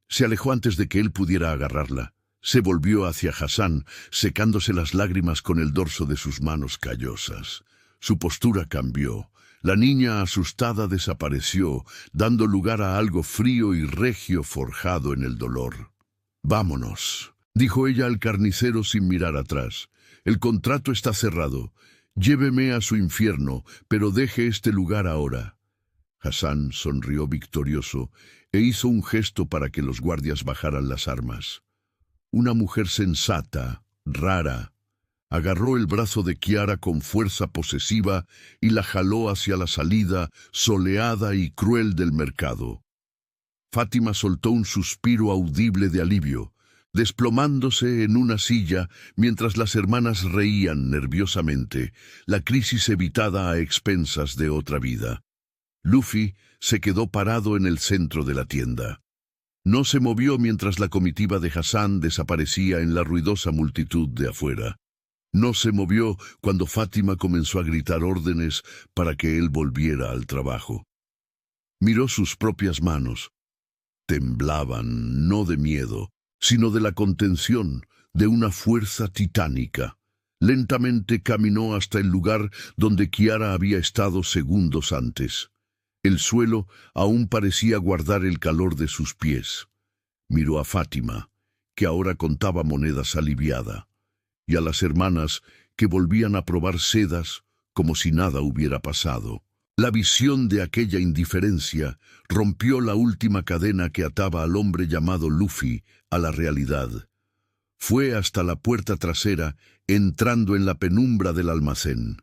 Se alejó antes de que él pudiera agarrarla. Se volvió hacia Hassan, secándose las lágrimas con el dorso de sus manos callosas. Su postura cambió. La niña asustada desapareció, dando lugar a algo frío y regio forjado en el dolor. «Vámonos», dijo ella al carnicero sin mirar atrás. «El contrato está cerrado. Lléveme a su infierno, pero deje este lugar ahora». Hassan sonrió victorioso e hizo un gesto para que los guardias bajaran las armas. Una mujer sensata, rara, agarró el brazo de Kiara con fuerza posesiva y la jaló hacia la salida soleada y cruel del mercado. Fátima soltó un suspiro audible de alivio, desplomándose en una silla mientras las hermanas reían nerviosamente, la crisis evitada a expensas de otra vida. Luffy se quedó parado en el centro de la tienda. No se movió mientras la comitiva de Hassan desaparecía en la ruidosa multitud de afuera. No se movió cuando Fátima comenzó a gritar órdenes para que él volviera al trabajo. Miró sus propias manos. Temblaban, no de miedo, sino de la contención, de una fuerza titánica. Lentamente caminó hasta el lugar donde Kiara había estado segundos antes. El suelo aún parecía guardar el calor de sus pies. Miró a Fátima. que ahora contaba monedas aliviada, y a las hermanas que volvían a probar sedas como si nada hubiera pasado. La visión de aquella indiferencia rompió la última cadena que ataba al hombre llamado Luffy a la realidad. Fue hasta la puerta trasera, entrando en la penumbra del almacén.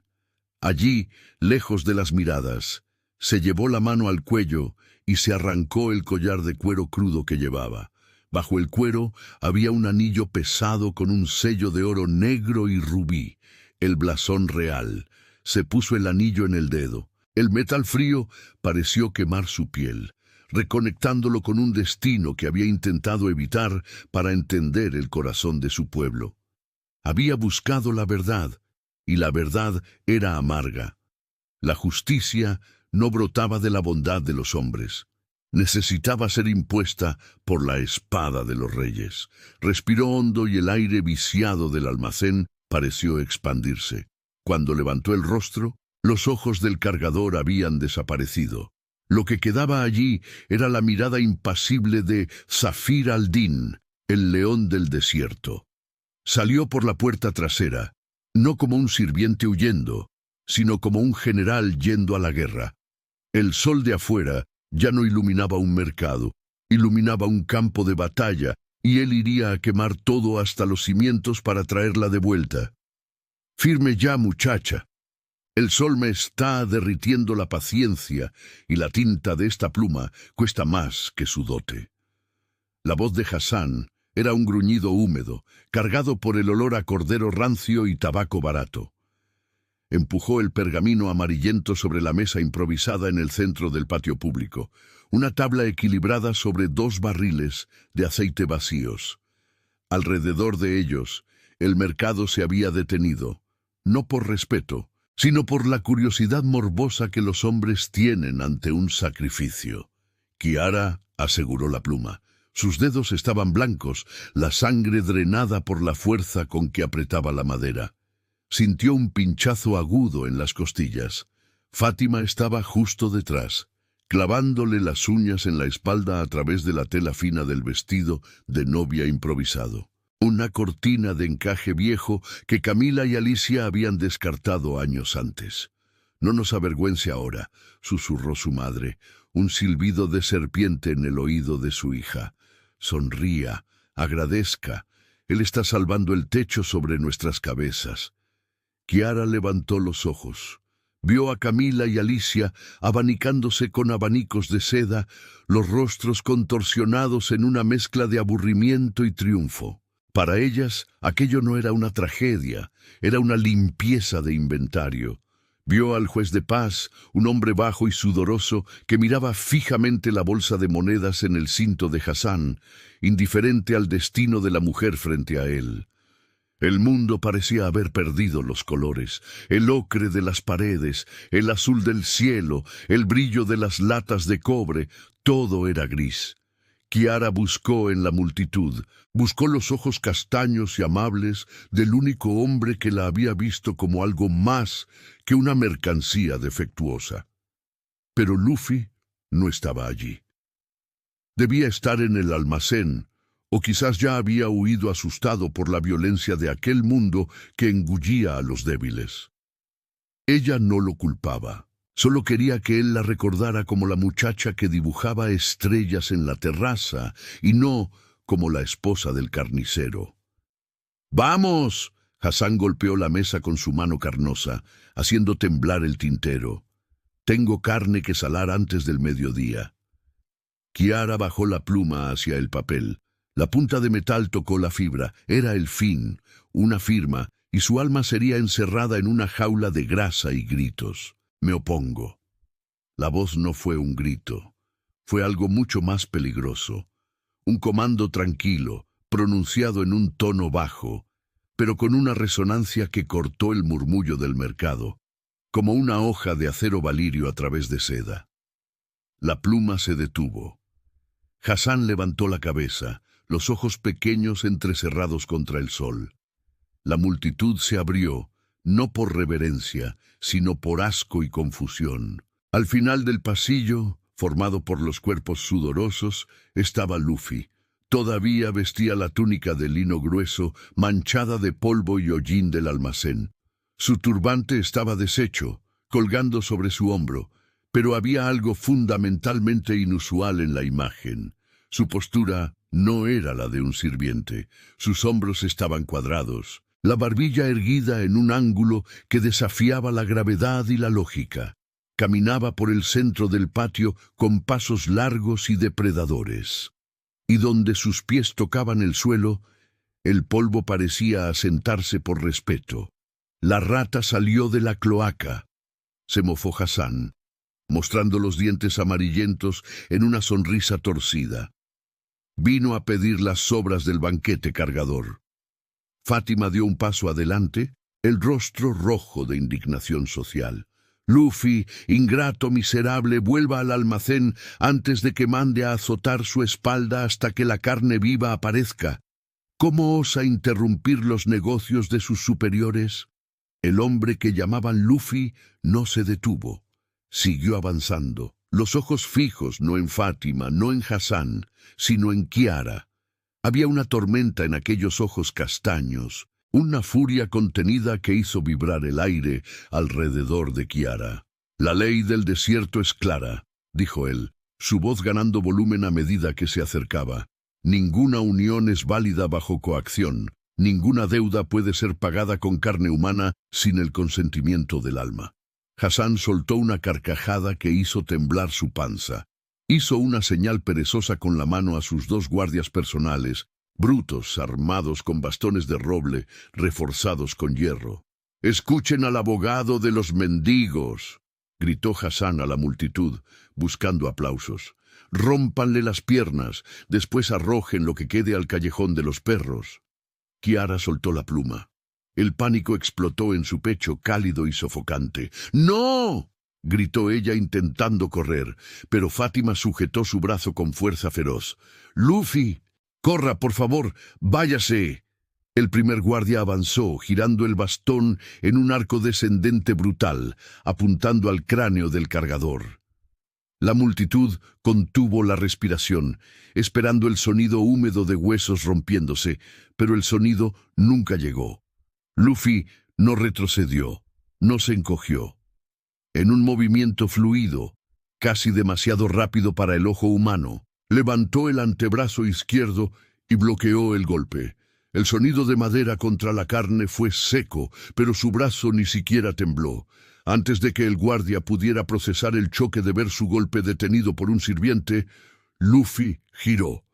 Allí, lejos de las miradas, se llevó la mano al cuello y se arrancó el collar de cuero crudo que llevaba. Bajo el cuero había un anillo pesado con un sello de oro negro y rubí, el blasón real. Se puso el anillo en el dedo. El metal frío pareció quemar su piel, reconectándolo con un destino que había intentado evitar para entender el corazón de su pueblo. Había buscado la verdad, y la verdad era amarga. La justicia no brotaba de la bondad de los hombres. Necesitaba ser impuesta por la espada de los reyes. Respiró hondo y el aire viciado del almacén pareció expandirse. Cuando levantó el rostro, los ojos del cargador habían desaparecido. Lo que quedaba allí era la mirada impasible de Zafir al-Din, el león del desierto. Salió por la puerta trasera, no como un sirviente huyendo, sino como un general yendo a la guerra. El sol de afuera ya no iluminaba un mercado, iluminaba un campo de batalla, y él iría a quemar todo hasta los cimientos para traerla de vuelta. «Firme ya, muchacha. El sol me está derritiendo la paciencia, y la tinta de esta pluma cuesta más que su dote». La voz de Hassan era un gruñido húmedo, cargado por el olor a cordero rancio y tabaco barato. Empujó el pergamino amarillento sobre la mesa improvisada en el centro del patio público, una tabla equilibrada sobre 2 barriles de aceite vacíos. Alrededor de ellos, el mercado se había detenido, no por respeto, sino por la curiosidad morbosa que los hombres tienen ante un sacrificio. Kiara aseguró la pluma. Sus dedos estaban blancos, la sangre drenada por la fuerza con que apretaba la madera. Sintió un pinchazo agudo en las costillas. Fátima estaba justo detrás, clavándole las uñas en la espalda a través de la tela fina del vestido de novia improvisado. Una cortina de encaje viejo que Camila y Alicia habían descartado años antes. «No nos avergüence ahora», susurró su madre, un silbido de serpiente en el oído de su hija. «Sonría, agradezca. Él está salvando el techo sobre nuestras cabezas». Kiara levantó los ojos. Vio a Camila y Alicia abanicándose con abanicos de seda, los rostros contorsionados en una mezcla de aburrimiento y triunfo. Para ellas, aquello no era una tragedia, era una limpieza de inventario. Vio al juez de paz, un hombre bajo y sudoroso, que miraba fijamente la bolsa de monedas en el cinto de Hassan, indiferente al destino de la mujer frente a él. El mundo parecía haber perdido los colores, el ocre de las paredes, el azul del cielo, el brillo de las latas de cobre, todo era gris. Kiara buscó en la multitud, buscó los ojos castaños y amables del único hombre que la había visto como algo más que una mercancía defectuosa. Pero Luffy no estaba allí. Debía estar en el almacén, o quizás ya había huido asustado por la violencia de aquel mundo que engullía a los débiles. Ella no lo culpaba. Solo quería que él la recordara como la muchacha que dibujaba estrellas en la terraza y no como la esposa del carnicero. «¡Vamos!» Hassan golpeó la mesa con su mano carnosa, haciendo temblar el tintero. «Tengo carne que salar antes del mediodía». Kiara bajó la pluma hacia el papel. La punta de metal tocó la fibra. Era el fin, una firma, y su alma sería encerrada en una jaula de grasa y gritos. «Me opongo». La voz no fue un grito. Fue algo mucho más peligroso. Un comando tranquilo, pronunciado en un tono bajo, pero con una resonancia que cortó el murmullo del mercado, como una hoja de acero valirio a través de seda. La pluma se detuvo. Hassan levantó la cabeza, los ojos pequeños entrecerrados contra el sol. La multitud se abrió, no por reverencia, sino por asco y confusión. Al final del pasillo, formado por los cuerpos sudorosos, estaba Luffy, Todavía vestía la túnica de lino grueso, manchada de polvo y hollín del almacén. Su turbante estaba deshecho, colgando sobre su hombro, pero había algo fundamentalmente inusual en la imagen. Su postura no era la de un sirviente. Sus hombros estaban cuadrados, la barbilla erguida en un ángulo que desafiaba la gravedad y la lógica. Caminaba por el centro del patio con pasos largos y depredadores. Y donde sus pies tocaban el suelo, el polvo parecía asentarse por respeto. La rata salió de la cloaca. Se mofó Hassan, mostrando los dientes amarillentos en una sonrisa torcida. Vino a pedir las sobras del banquete cargador. Fátima dio un paso adelante, el rostro rojo de indignación social. Luffy, ingrato miserable, vuelva al almacén antes de que mande a azotar su espalda hasta que la carne viva aparezca. ¿Cómo osa interrumpir los negocios de sus superiores? El hombre que llamaban Luffy no se detuvo. Siguió avanzando, los ojos fijos no en Fátima, no en Hassan, sino en Kiara. Había una tormenta en aquellos ojos castaños, una furia contenida que hizo vibrar el aire alrededor de Kiara. «La ley del desierto es clara», dijo él, su voz ganando volumen a medida que se acercaba. «Ninguna unión es válida bajo coacción. Ninguna deuda puede ser pagada con carne humana sin el consentimiento del alma». Hassan soltó una carcajada que hizo temblar su panza. Hizo una señal perezosa con la mano a sus dos guardias personales, brutos, armados con bastones de roble, reforzados con hierro. «Escuchen al abogado de los mendigos», gritó Hassan a la multitud, buscando aplausos. «Rómpanle las piernas, después arrojen lo que quede al callejón de los perros». Kiara soltó la pluma. El pánico explotó en su pecho cálido y sofocante. «¡No!», gritó ella intentando correr, pero Fátima sujetó su brazo con fuerza feroz. «Luffy, corra, por favor, váyase». El primer guardia avanzó, girando el bastón en un arco descendente brutal, apuntando al cráneo del cargador. La multitud contuvo la respiración, esperando el sonido húmedo de huesos rompiéndose, pero el sonido nunca llegó. Luffy no retrocedió, no se encogió. En un movimiento fluido, casi demasiado rápido para el ojo humano, levantó el antebrazo izquierdo y bloqueó el golpe. El sonido de madera contra la carne fue seco, pero su brazo ni siquiera tembló. Antes de que el guardia pudiera procesar el choque de ver su golpe detenido por un sirviente, Luffy giró.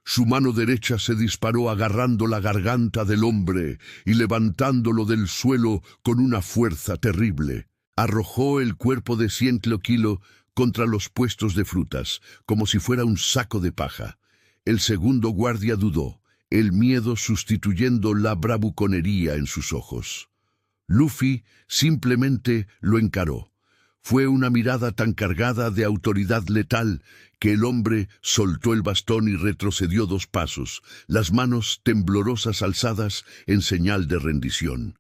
Su mano derecha se disparó agarrando la garganta del hombre y levantándolo del suelo con una fuerza terrible. Arrojó el cuerpo de 100 kilo contra los puestos de frutas, como si fuera un saco de paja. El segundo guardia dudó, el miedo sustituyendo la bravuconería en sus ojos. Luffy simplemente lo encaró. Fue una mirada tan cargada de autoridad letal que el hombre soltó el bastón y retrocedió 2 pasos, las manos temblorosas alzadas en señal de rendición.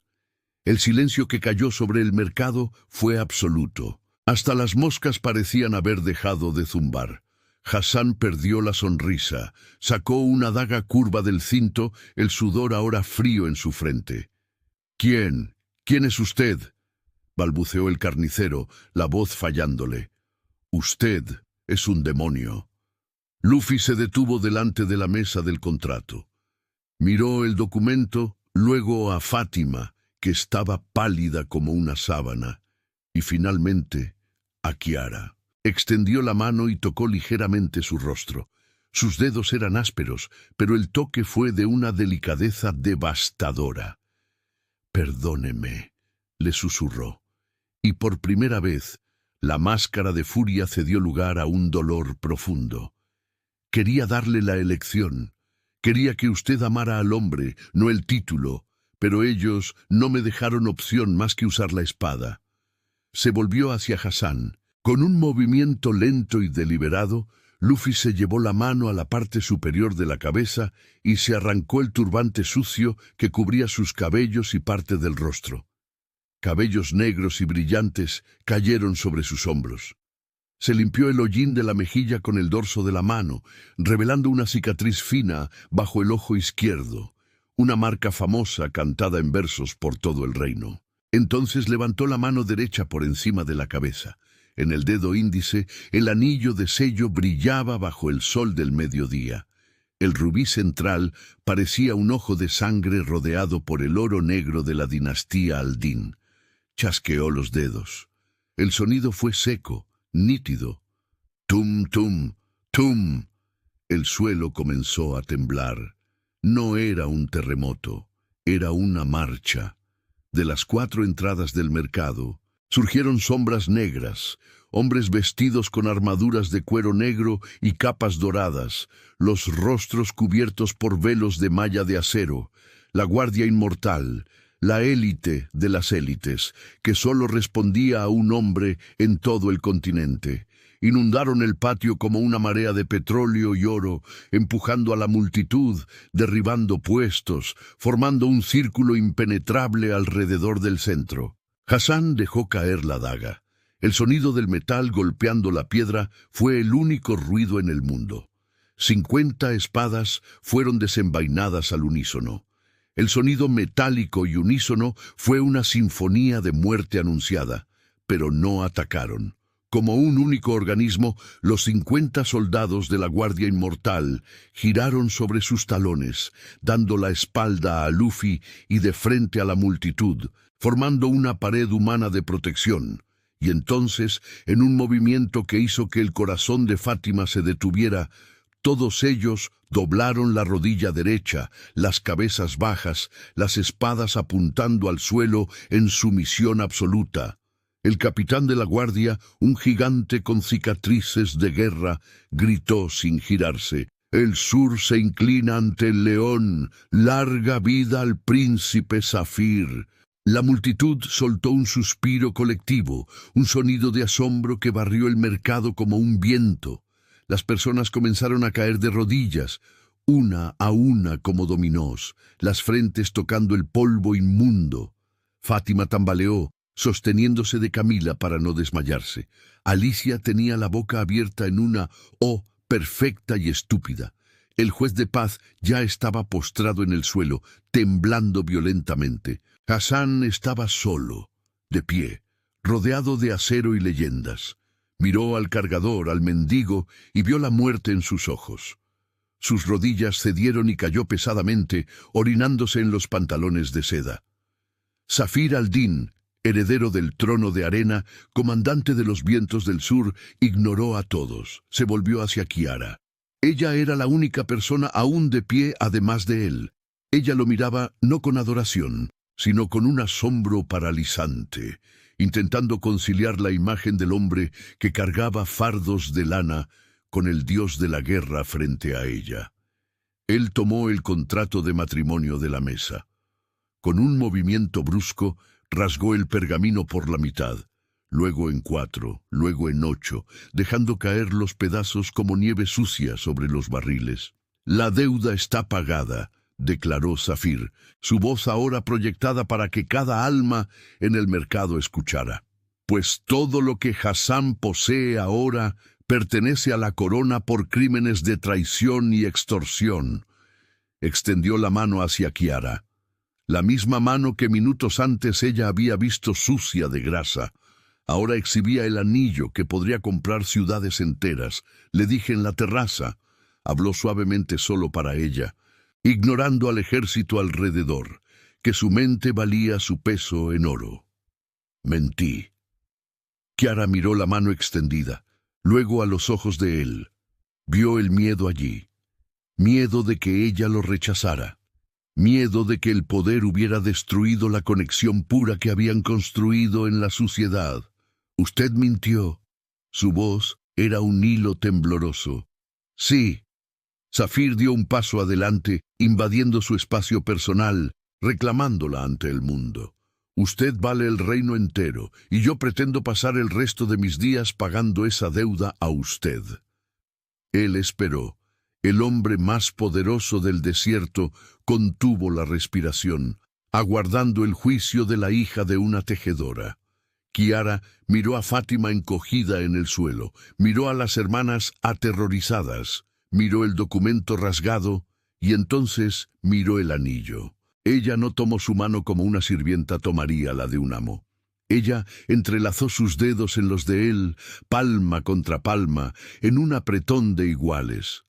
El silencio que cayó sobre el mercado fue absoluto. Hasta las moscas parecían haber dejado de zumbar. Hassan perdió la sonrisa, sacó una daga curva del cinto, el sudor ahora frío en su frente. «¿Quién? ¿Quién es usted?», balbuceó el carnicero, la voz fallándole. «Usted es un demonio». Luffy se detuvo delante de la mesa del contrato. Miró el documento, luego a Fátima, que estaba pálida como una sábana, y finalmente a Kiara. Extendió la mano y tocó ligeramente su rostro. Sus dedos eran ásperos, pero el toque fue de una delicadeza devastadora. «Perdóneme», le susurró, y por primera vez la máscara de furia cedió lugar a un dolor profundo. «Quería darle la elección. Quería que usted amara al hombre, no el título, pero ellos no me dejaron opción más que usar la espada». Se volvió hacia Hassan. Con un movimiento lento y deliberado, Luffy se llevó la mano a la parte superior de la cabeza y se arrancó el turbante sucio que cubría sus cabellos y parte del rostro. Cabellos negros y brillantes cayeron sobre sus hombros. Se limpió el hollín de la mejilla con el dorso de la mano, revelando una cicatriz fina bajo el ojo izquierdo, una marca famosa cantada en versos por todo el reino. Entonces levantó la mano derecha por encima de la cabeza. En el dedo índice, el anillo de sello brillaba bajo el sol del mediodía. El rubí central parecía un ojo de sangre rodeado por el oro negro de la dinastía Aldín. Chasqueó los dedos. El sonido fue seco, nítido. Tum, tum, tum. El suelo comenzó a temblar. No era un terremoto, era una marcha. De las 4 entradas del mercado, surgieron sombras negras, hombres vestidos con armaduras de cuero negro y capas doradas, los rostros cubiertos por velos de malla de acero, la guardia inmortal, la élite de las élites, que solo respondía a un hombre en todo el continente. Inundaron el patio como una marea de petróleo y oro, empujando a la multitud, derribando puestos, formando un círculo impenetrable alrededor del centro. Hassan dejó caer la daga. El sonido del metal golpeando la piedra fue el único ruido en el mundo. 50 espadas fueron desenvainadas al unísono. El sonido metálico y unísono fue una sinfonía de muerte anunciada, pero no atacaron. Como un único organismo, los 50 soldados de la Guardia Inmortal giraron sobre sus talones, dando la espalda a Luffy y de frente a la multitud, formando una pared humana de protección. Y entonces, en un movimiento que hizo que el corazón de Fátima se detuviera, todos ellos doblaron la rodilla derecha, las cabezas bajas, las espadas apuntando al suelo en sumisión absoluta. El capitán de la guardia, un gigante con cicatrices de guerra, gritó sin girarse: «El sur se inclina ante el león, larga vida al príncipe Zafir». La multitud soltó un suspiro colectivo, un sonido de asombro que barrió el mercado como un viento. Las personas comenzaron a caer de rodillas, una a una como dominós, las frentes tocando el polvo inmundo. Fátima tambaleó, sosteniéndose de Camila para no desmayarse. Alicia tenía la boca abierta en una «oh» perfecta y estúpida. El juez de paz ya estaba postrado en el suelo, temblando violentamente. Hassan estaba solo, de pie, rodeado de acero y leyendas. Miró al cargador, al mendigo, y vio la muerte en sus ojos. Sus rodillas cedieron y cayó pesadamente, orinándose en los pantalones de seda. Zafir al-Din, heredero del trono de arena, comandante de los vientos del sur, ignoró a todos. Se volvió hacia Kiara. Ella era la única persona aún de pie además de él. Ella lo miraba no con adoración, sino con un asombro paralizante, intentando conciliar la imagen del hombre que cargaba fardos de lana con el dios de la guerra frente a ella. Él tomó el contrato de matrimonio de la mesa. Con un movimiento brusco, rasgó el pergamino por la mitad, luego en 4, luego en 8, dejando caer los pedazos como nieve sucia sobre los barriles. «La deuda está pagada», declaró Zafir, su voz ahora proyectada para que cada alma en el mercado escuchara. «Pues todo lo que Hassan posee ahora pertenece a la corona por crímenes de traición y extorsión». Extendió la mano hacia Kiara. La misma mano que minutos antes ella había visto sucia de grasa. Ahora exhibía el anillo que podría comprar ciudades enteras. Le dije en la terraza. Habló suavemente solo para ella, ignorando al ejército alrededor, que su mente valía su peso en oro. Mentí. Kiara miró la mano extendida, luego a los ojos de él. Vio el miedo allí. Miedo de que ella lo rechazara. Miedo de que el poder hubiera destruido la conexión pura que habían construido en la suciedad. «Usted mintió». Su voz era un hilo tembloroso. «Sí». Zafir dio un paso adelante, invadiendo su espacio personal, reclamándola ante el mundo. «Usted vale el reino entero, y yo pretendo pasar el resto de mis días pagando esa deuda a usted». Él esperó. El hombre más poderoso del desierto contuvo la respiración, aguardando el juicio de la hija de una tejedora. Kiara miró a Fátima encogida en el suelo, miró a las hermanas aterrorizadas, miró el documento rasgado y entonces miró el anillo. Ella no tomó su mano como una sirvienta tomaría la de un amo. Ella entrelazó sus dedos en los de él, palma contra palma, en un apretón de iguales.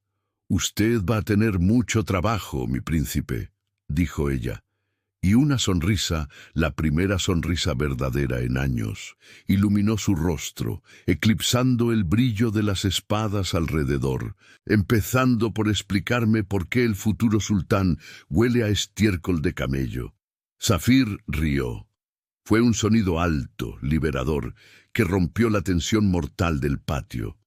«Usted va a tener mucho trabajo, mi príncipe», dijo ella. Y una sonrisa, la primera sonrisa verdadera en años, iluminó su rostro, eclipsando el brillo de las espadas alrededor, empezando por explicarme por qué el futuro sultán huele a estiércol de camello. Zafir rió. Fue un sonido alto, liberador, que rompió la tensión mortal del patio.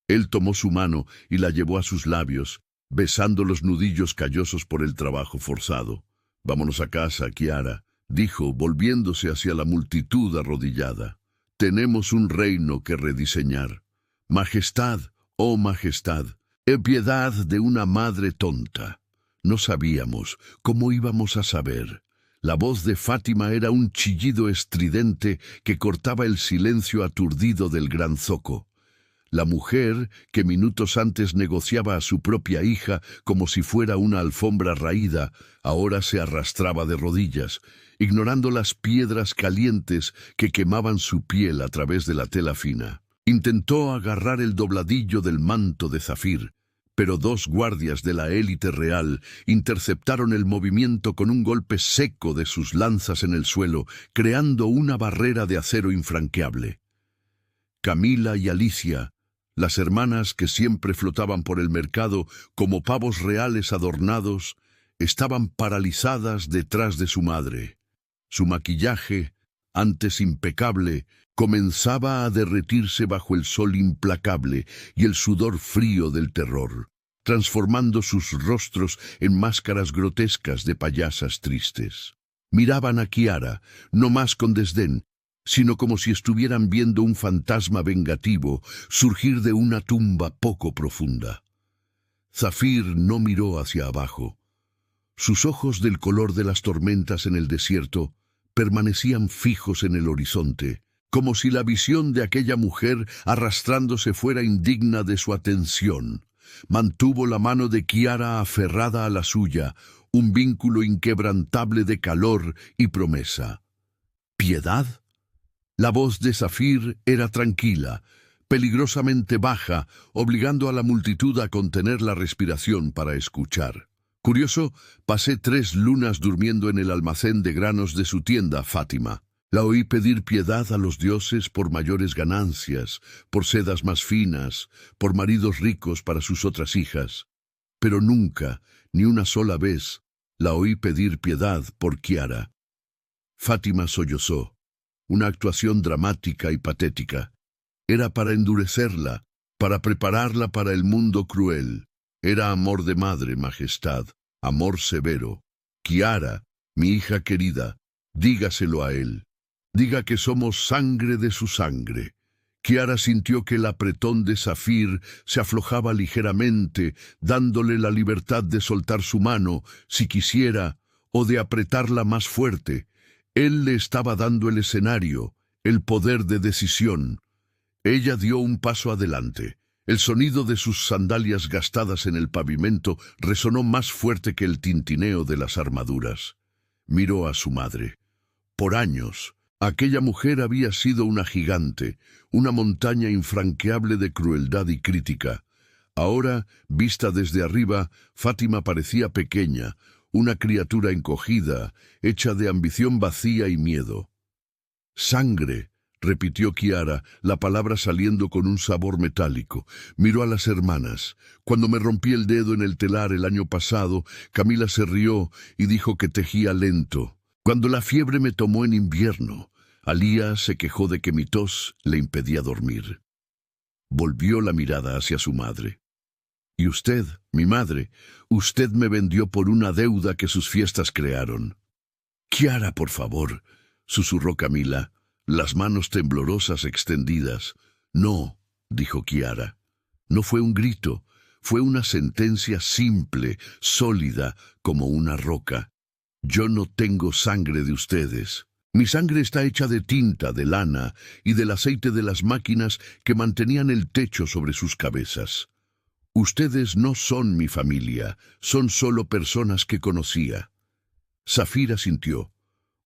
Él tomó su mano y la llevó a sus labios, besando los nudillos callosos por el trabajo forzado. «Vámonos a casa, Kiara», dijo, volviéndose hacia la multitud arrodillada. «Tenemos un reino que rediseñar. Majestad, oh majestad, he piedad de una madre tonta». No sabíamos, ¿cómo íbamos a saber? La voz de Fátima era un chillido estridente que cortaba el silencio aturdido del gran zoco. La mujer, que minutos antes negociaba a su propia hija como si fuera una alfombra raída, ahora se arrastraba de rodillas, ignorando las piedras calientes que quemaban su piel a través de la tela fina. Intentó agarrar el dobladillo del manto de Zafir, pero dos guardias de la élite real interceptaron el movimiento con un golpe seco de sus lanzas en el suelo, creando una barrera de acero infranqueable. Camila y Alicia, las hermanas que siempre flotaban por el mercado como pavos reales adornados, estaban paralizadas detrás de su madre. Su maquillaje, antes impecable, comenzaba a derretirse bajo el sol implacable y el sudor frío del terror, transformando sus rostros en máscaras grotescas de payasas tristes. Miraban a Kiara, no más con desdén, sino como si estuvieran viendo un fantasma vengativo surgir de una tumba poco profunda. Zafir no miró hacia abajo. Sus ojos del color de las tormentas en el desierto permanecían fijos en el horizonte, como si la visión de aquella mujer arrastrándose fuera indigna de su atención. Mantuvo la mano de Kiara aferrada a la suya, un vínculo inquebrantable de calor y promesa. ¿Piedad? La voz de Zafir era tranquila, peligrosamente baja, obligando a la multitud a contener la respiración para escuchar. Curioso, pasé 3 lunas durmiendo en el almacén de granos de su tienda, Fátima. La oí pedir piedad a los dioses por mayores ganancias, por sedas más finas, por maridos ricos para sus otras hijas. Pero nunca, ni una sola vez, la oí pedir piedad por Kiara. Fátima sollozó. Una actuación dramática y patética. Era para endurecerla, para prepararla para el mundo cruel. Era amor de madre, majestad, amor severo. Kiara, mi hija querida, dígaselo a él. Diga que somos sangre de su sangre. Kiara sintió que el apretón de Zafir se aflojaba ligeramente, dándole la libertad de soltar su mano, si quisiera, o de apretarla más fuerte. Él le estaba dando el escenario, el poder de decisión. Ella dio un paso adelante. El sonido de sus sandalias gastadas en el pavimento resonó más fuerte que el tintineo de las armaduras. Miró a su madre. Por años, aquella mujer había sido una gigante, una montaña infranqueable de crueldad y crítica. Ahora, vista desde arriba, Fátima parecía pequeña, una criatura encogida, hecha de ambición vacía y miedo. «Sangre», repitió Kiara, la palabra saliendo con un sabor metálico. Miró a las hermanas. Cuando me rompí el dedo en el telar el año pasado, Camila se rió y dijo que tejía lento. Cuando la fiebre me tomó en invierno, Alía se quejó de que mi tos le impedía dormir. Volvió la mirada hacia su madre. «Y usted, mi madre, usted me vendió por una deuda que sus fiestas crearon». «Kiara, por favor», susurró Camila, las manos temblorosas extendidas. «No», dijo Kiara. No fue un grito, fue una sentencia simple, sólida, como una roca. «Yo no tengo sangre de ustedes». Mi sangre está hecha de tinta, de lana y del aceite de las máquinas que mantenían el techo sobre sus cabezas. Ustedes no son mi familia, son solo personas que conocía. Zafir asintió.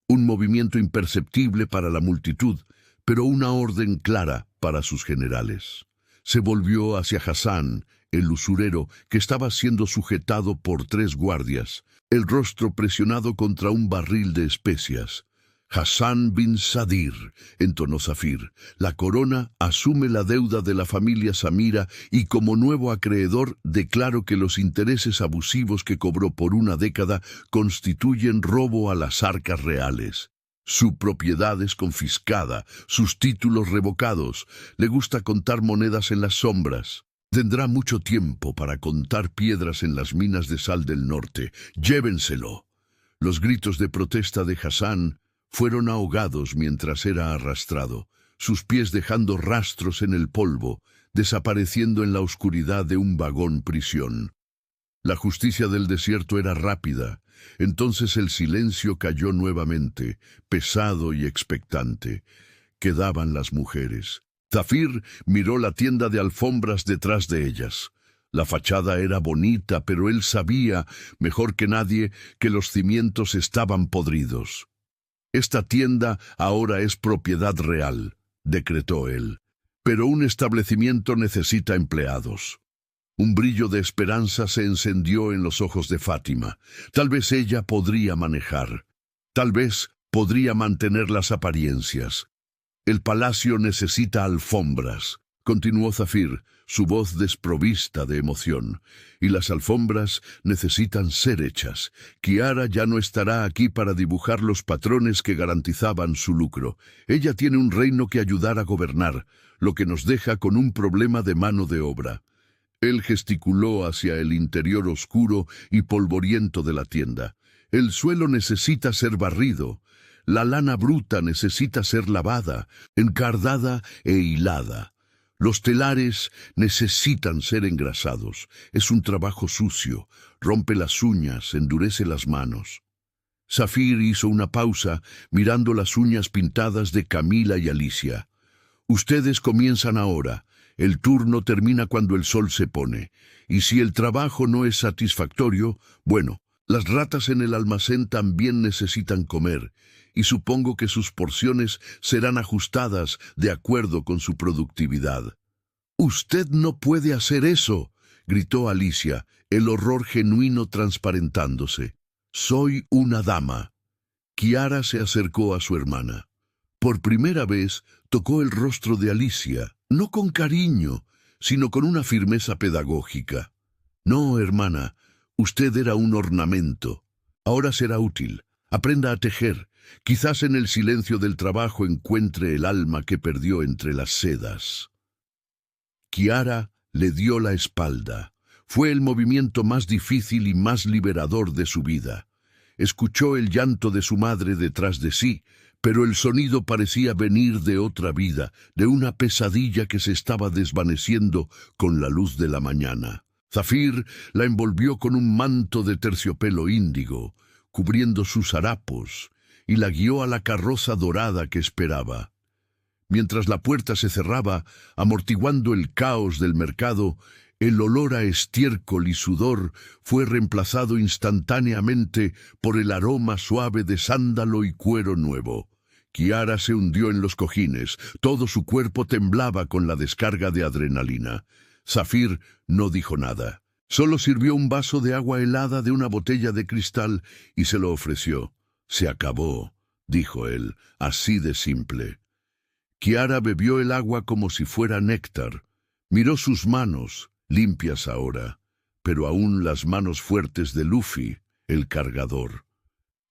Un movimiento imperceptible para la multitud, pero una orden clara para sus generales. Se volvió hacia Hassan, el usurero, que estaba siendo sujetado por 3 guardias, el rostro presionado contra un barril de especias. Hassan bin Sadir, entonó Zafir, la corona asume la deuda de la familia Samira y como nuevo acreedor declaro que los intereses abusivos que cobró por una década constituyen robo a las arcas reales. Su propiedad es confiscada, sus títulos revocados, le gusta contar monedas en las sombras. Tendrá mucho tiempo para contar piedras en las minas de sal del norte. Llévenselo. Los gritos de protesta de Hassan fueron ahogados mientras era arrastrado, sus pies dejando rastros en el polvo, desapareciendo en la oscuridad de un vagón prisión. La justicia del desierto era rápida, entonces el silencio cayó nuevamente, pesado y expectante. Quedaban las mujeres. Zafir miró la tienda de alfombras detrás de ellas. La fachada era bonita, pero él sabía, mejor que nadie, que los cimientos estaban podridos. Esta tienda ahora es propiedad real, decretó él, pero un establecimiento necesita empleados. Un brillo de esperanza se encendió en los ojos de Fátima. Tal vez ella podría manejar. Tal vez podría mantener las apariencias. El palacio necesita alfombras, continuó Zafir, su voz desprovista de emoción. Y las alfombras necesitan ser hechas. Kiara ya no estará aquí para dibujar los patrones que garantizaban su lucro. Ella tiene un reino que ayudar a gobernar, lo que nos deja con un problema de mano de obra. Él gesticuló hacia el interior oscuro y polvoriento de la tienda. El suelo necesita ser barrido. La lana bruta necesita ser lavada, encardada e hilada. Los telares necesitan ser engrasados. Es un trabajo sucio. Rompe las uñas, endurece las manos. Zafir hizo una pausa, mirando las uñas pintadas de Camila y Alicia. Ustedes comienzan ahora. El turno termina cuando el sol se pone. Y si el trabajo no es satisfactorio, bueno, las ratas en el almacén también necesitan comer, y supongo que sus porciones serán ajustadas de acuerdo con su productividad. «Usted no puede hacer eso», gritó Alicia, el horror genuino transparentándose. «Soy una dama». Kiara se acercó a su hermana. Por primera vez tocó el rostro de Alicia, no con cariño, sino con una firmeza pedagógica. «No, hermana, usted era un ornamento. Ahora será útil. Aprenda a tejer. Quizás en el silencio del trabajo encuentre el alma que perdió entre las sedas». Kiara le dio la espalda. Fue el movimiento más difícil y más liberador de su vida. Escuchó el llanto de su madre detrás de sí, pero el sonido parecía venir de otra vida, de una pesadilla que se estaba desvaneciendo con la luz de la mañana. Zafir la envolvió con un manto de terciopelo índigo, cubriendo sus harapos, y la guió a la carroza dorada que esperaba. Mientras la puerta se cerraba, amortiguando el caos del mercado, el olor a estiércol y sudor fue reemplazado instantáneamente por el aroma suave de sándalo y cuero nuevo. Kiara se hundió en los cojines, todo su cuerpo temblaba con la descarga de adrenalina. Zafir no dijo nada. Solo sirvió un vaso de agua helada de una botella de cristal y se lo ofreció. «Se acabó», dijo él, así de simple. Kiara bebió el agua como si fuera néctar. Miró sus manos, limpias ahora, pero aún las manos fuertes de Luffy, el cargador.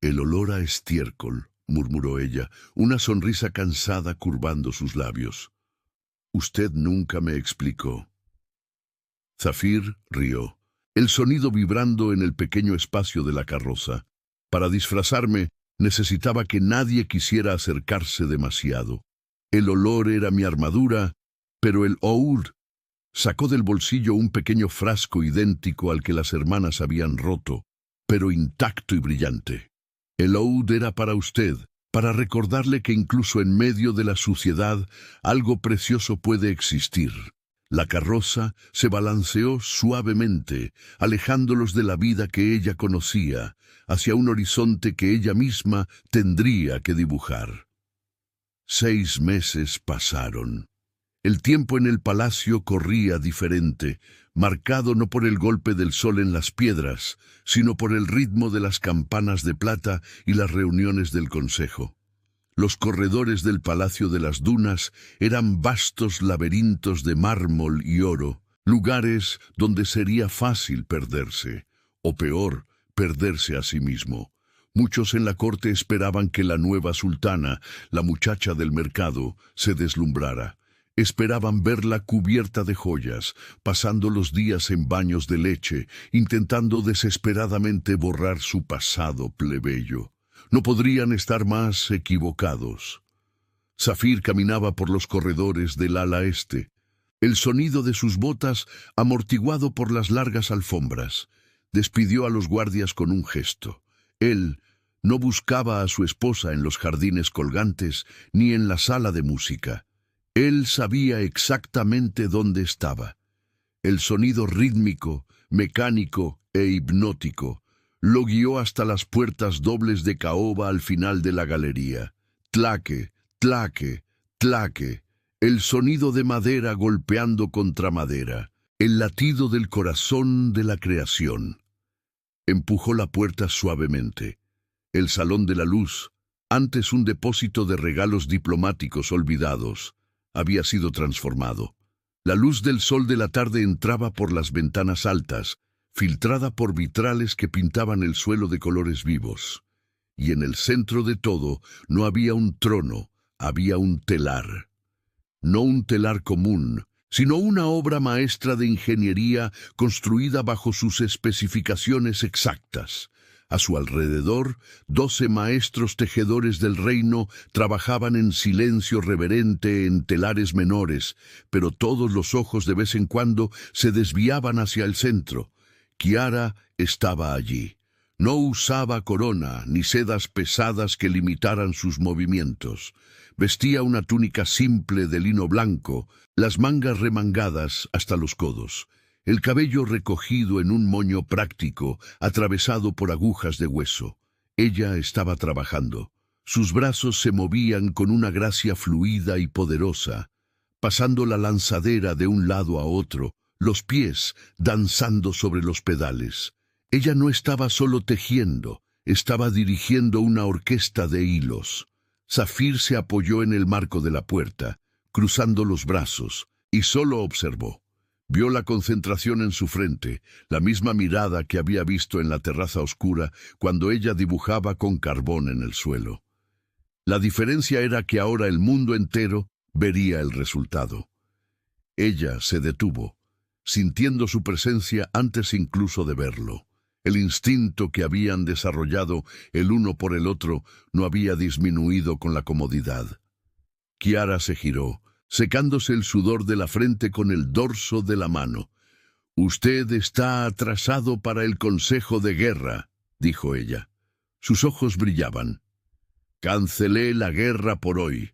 «El olor a estiércol», murmuró ella, una sonrisa cansada curvando sus labios. «Usted nunca me explicó». Zafir rió, el sonido vibrando en el pequeño espacio de la carroza. «Para disfrazarme, necesitaba que nadie quisiera acercarse demasiado. El olor era mi armadura, pero el Oud sacó del bolsillo un pequeño frasco idéntico al que las hermanas habían roto, pero intacto y brillante. «El Oud era para usted, para recordarle que incluso en medio de la suciedad algo precioso puede existir. La carroza se balanceó suavemente, alejándolos de la vida que ella conocía, hacia un horizonte que ella misma tendría que dibujar. 6 meses pasaron. El tiempo en el palacio corría diferente, marcado no por el golpe del sol en las piedras, sino por el ritmo de las campanas de plata y las reuniones del consejo. Los corredores del Palacio de las Dunas eran vastos laberintos de mármol y oro, lugares donde sería fácil perderse, o peor, perderse a sí mismo. Muchos en la corte esperaban que la nueva sultana, la muchacha del mercado, se deslumbrara. Esperaban verla cubierta de joyas, pasando los días en baños de leche, intentando desesperadamente borrar su pasado plebeyo. No podrían estar más equivocados. Zafir caminaba por los corredores del ala este, el sonido de sus botas amortiguado por las largas alfombras. Despidió a los guardias con un gesto. Él no buscaba a su esposa en los jardines colgantes ni en la sala de música. Él sabía exactamente dónde estaba. El sonido rítmico, mecánico e hipnótico lo guió hasta las puertas dobles de caoba al final de la galería. Tlaque, tlaque, tlaque, el sonido de madera golpeando contra madera, el latido del corazón de la creación. Empujó la puerta suavemente. El salón de la luz, antes un depósito de regalos diplomáticos olvidados, había sido transformado. La luz del sol de la tarde entraba por las ventanas altas, filtrada por vitrales que pintaban el suelo de colores vivos. Y en el centro de todo no había un trono, había un telar. No un telar común, sino una obra maestra de ingeniería construida bajo sus especificaciones exactas. A su alrededor, 12 maestros tejedores del reino trabajaban en silencio reverente en telares menores, pero todos los ojos de vez en cuando se desviaban hacia el centro. Kiara estaba allí. No usaba corona ni sedas pesadas que limitaran sus movimientos. Vestía una túnica simple de lino blanco, las mangas remangadas hasta los codos. El cabello recogido en un moño práctico, atravesado por agujas de hueso. Ella estaba trabajando. Sus brazos se movían con una gracia fluida y poderosa, pasando la lanzadera de un lado a otro, los pies danzando sobre los pedales. Ella no estaba solo tejiendo, estaba dirigiendo una orquesta de hilos. Zafir se apoyó en el marco de la puerta, cruzando los brazos, y solo observó. Vio la concentración en su frente, la misma mirada que había visto en la terraza oscura cuando ella dibujaba con carbón en el suelo. La diferencia era que ahora el mundo entero vería el resultado. Ella se detuvo, sintiendo su presencia antes incluso de verlo. El instinto que habían desarrollado el uno por el otro no había disminuido con la comodidad. Kiara se giró, secándose el sudor de la frente con el dorso de la mano. «Usted está atrasado para el consejo de guerra», dijo ella. Sus ojos brillaban. «Cancelé la guerra por hoy»,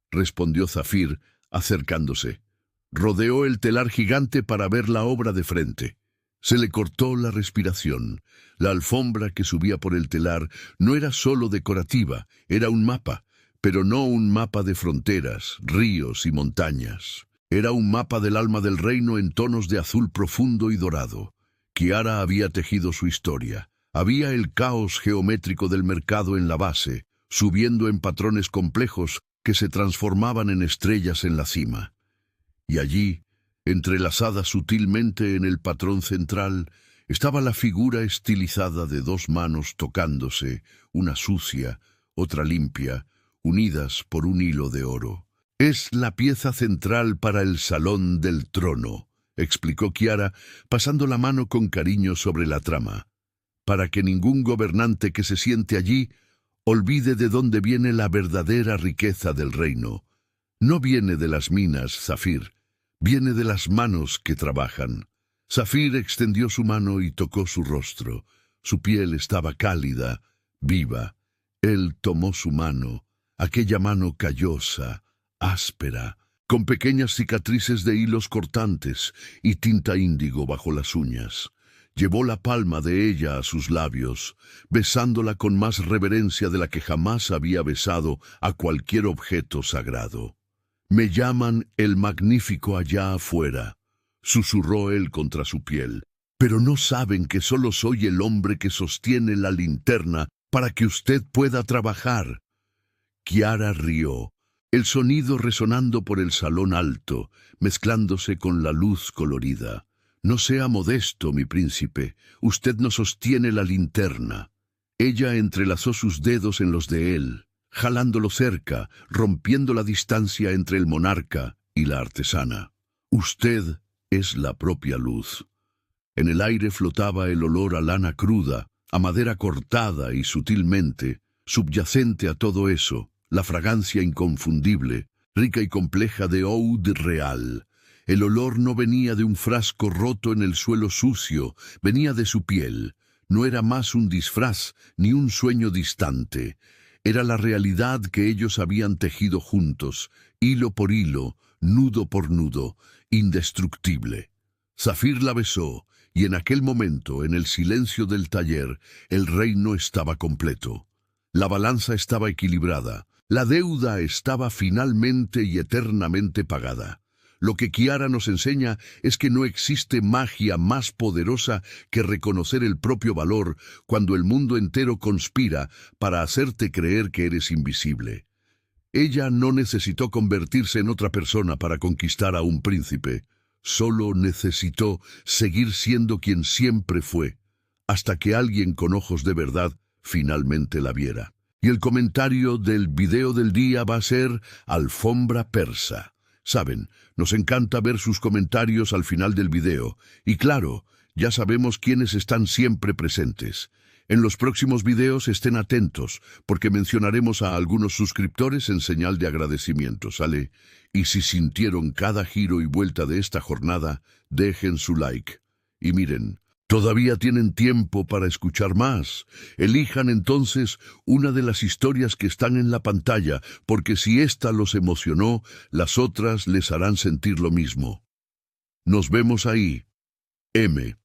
respondió Zafir, acercándose. Rodeó el telar gigante para ver la obra de frente. Se le cortó la respiración. La alfombra que subía por el telar no era solo decorativa, era un mapa. Pero no un mapa de fronteras, ríos y montañas. Era un mapa del alma del reino en tonos de azul profundo y dorado. Kiara había tejido su historia. Había el caos geométrico del mercado en la base, subiendo en patrones complejos que se transformaban en estrellas en la cima. Y allí, entrelazada sutilmente en el patrón central, estaba la figura estilizada de 2 manos tocándose, una sucia, otra limpia, unidas por un hilo de oro. «Es la pieza central para el salón del trono», explicó Kiara, pasando la mano con cariño sobre la trama, «para que ningún gobernante que se siente allí olvide de dónde viene la verdadera riqueza del reino. No viene de las minas, Zafir, viene de las manos que trabajan». Zafir extendió su mano y tocó su rostro. Su piel estaba cálida, viva. Él tomó su mano, aquella mano callosa, áspera, con pequeñas cicatrices de hilos cortantes y tinta índigo bajo las uñas. Llevó la palma de ella a sus labios, besándola con más reverencia de la que jamás había besado a cualquier objeto sagrado. «Me llaman el magnífico allá afuera», susurró él contra su piel, «pero no saben que solo soy el hombre que sostiene la linterna para que usted pueda trabajar». Kiara rió, el sonido resonando por el salón alto, mezclándose con la luz colorida. «No sea modesto, mi príncipe, usted no sostiene la linterna». Ella entrelazó sus dedos en los de él, jalándolo cerca, rompiendo la distancia entre el monarca y la artesana. «Usted es la propia luz». En el aire flotaba el olor a lana cruda, a madera cortada y sutilmente, subyacente a todo eso, la fragancia inconfundible, rica y compleja de oud real. El olor no venía de un frasco roto en el suelo sucio, venía de su piel. No era más un disfraz ni un sueño distante. Era la realidad que ellos habían tejido juntos, hilo por hilo, nudo por nudo, indestructible. Zafir la besó, y en aquel momento, en el silencio del taller, el reino estaba completo. La balanza estaba equilibrada, la deuda estaba finalmente y eternamente pagada. Lo que Kiara nos enseña es que no existe magia más poderosa que reconocer el propio valor cuando el mundo entero conspira para hacerte creer que eres invisible. Ella no necesitó convertirse en otra persona para conquistar a un príncipe. Solo necesitó seguir siendo quien siempre fue, hasta que alguien con ojos de verdad finalmente la viera. Y el comentario del video del día va a ser alfombra persa. Saben, nos encanta ver sus comentarios al final del video. Y claro, ya sabemos quiénes están siempre presentes. En los próximos videos estén atentos, porque mencionaremos a algunos suscriptores en señal de agradecimiento, ¿sale? Y si sintieron cada giro y vuelta de esta jornada, dejen su like. Y miren, todavía tienen tiempo para escuchar más. Elijan entonces una de las historias que están en la pantalla, porque si esta los emocionó, las otras les harán sentir lo mismo. Nos vemos ahí. M.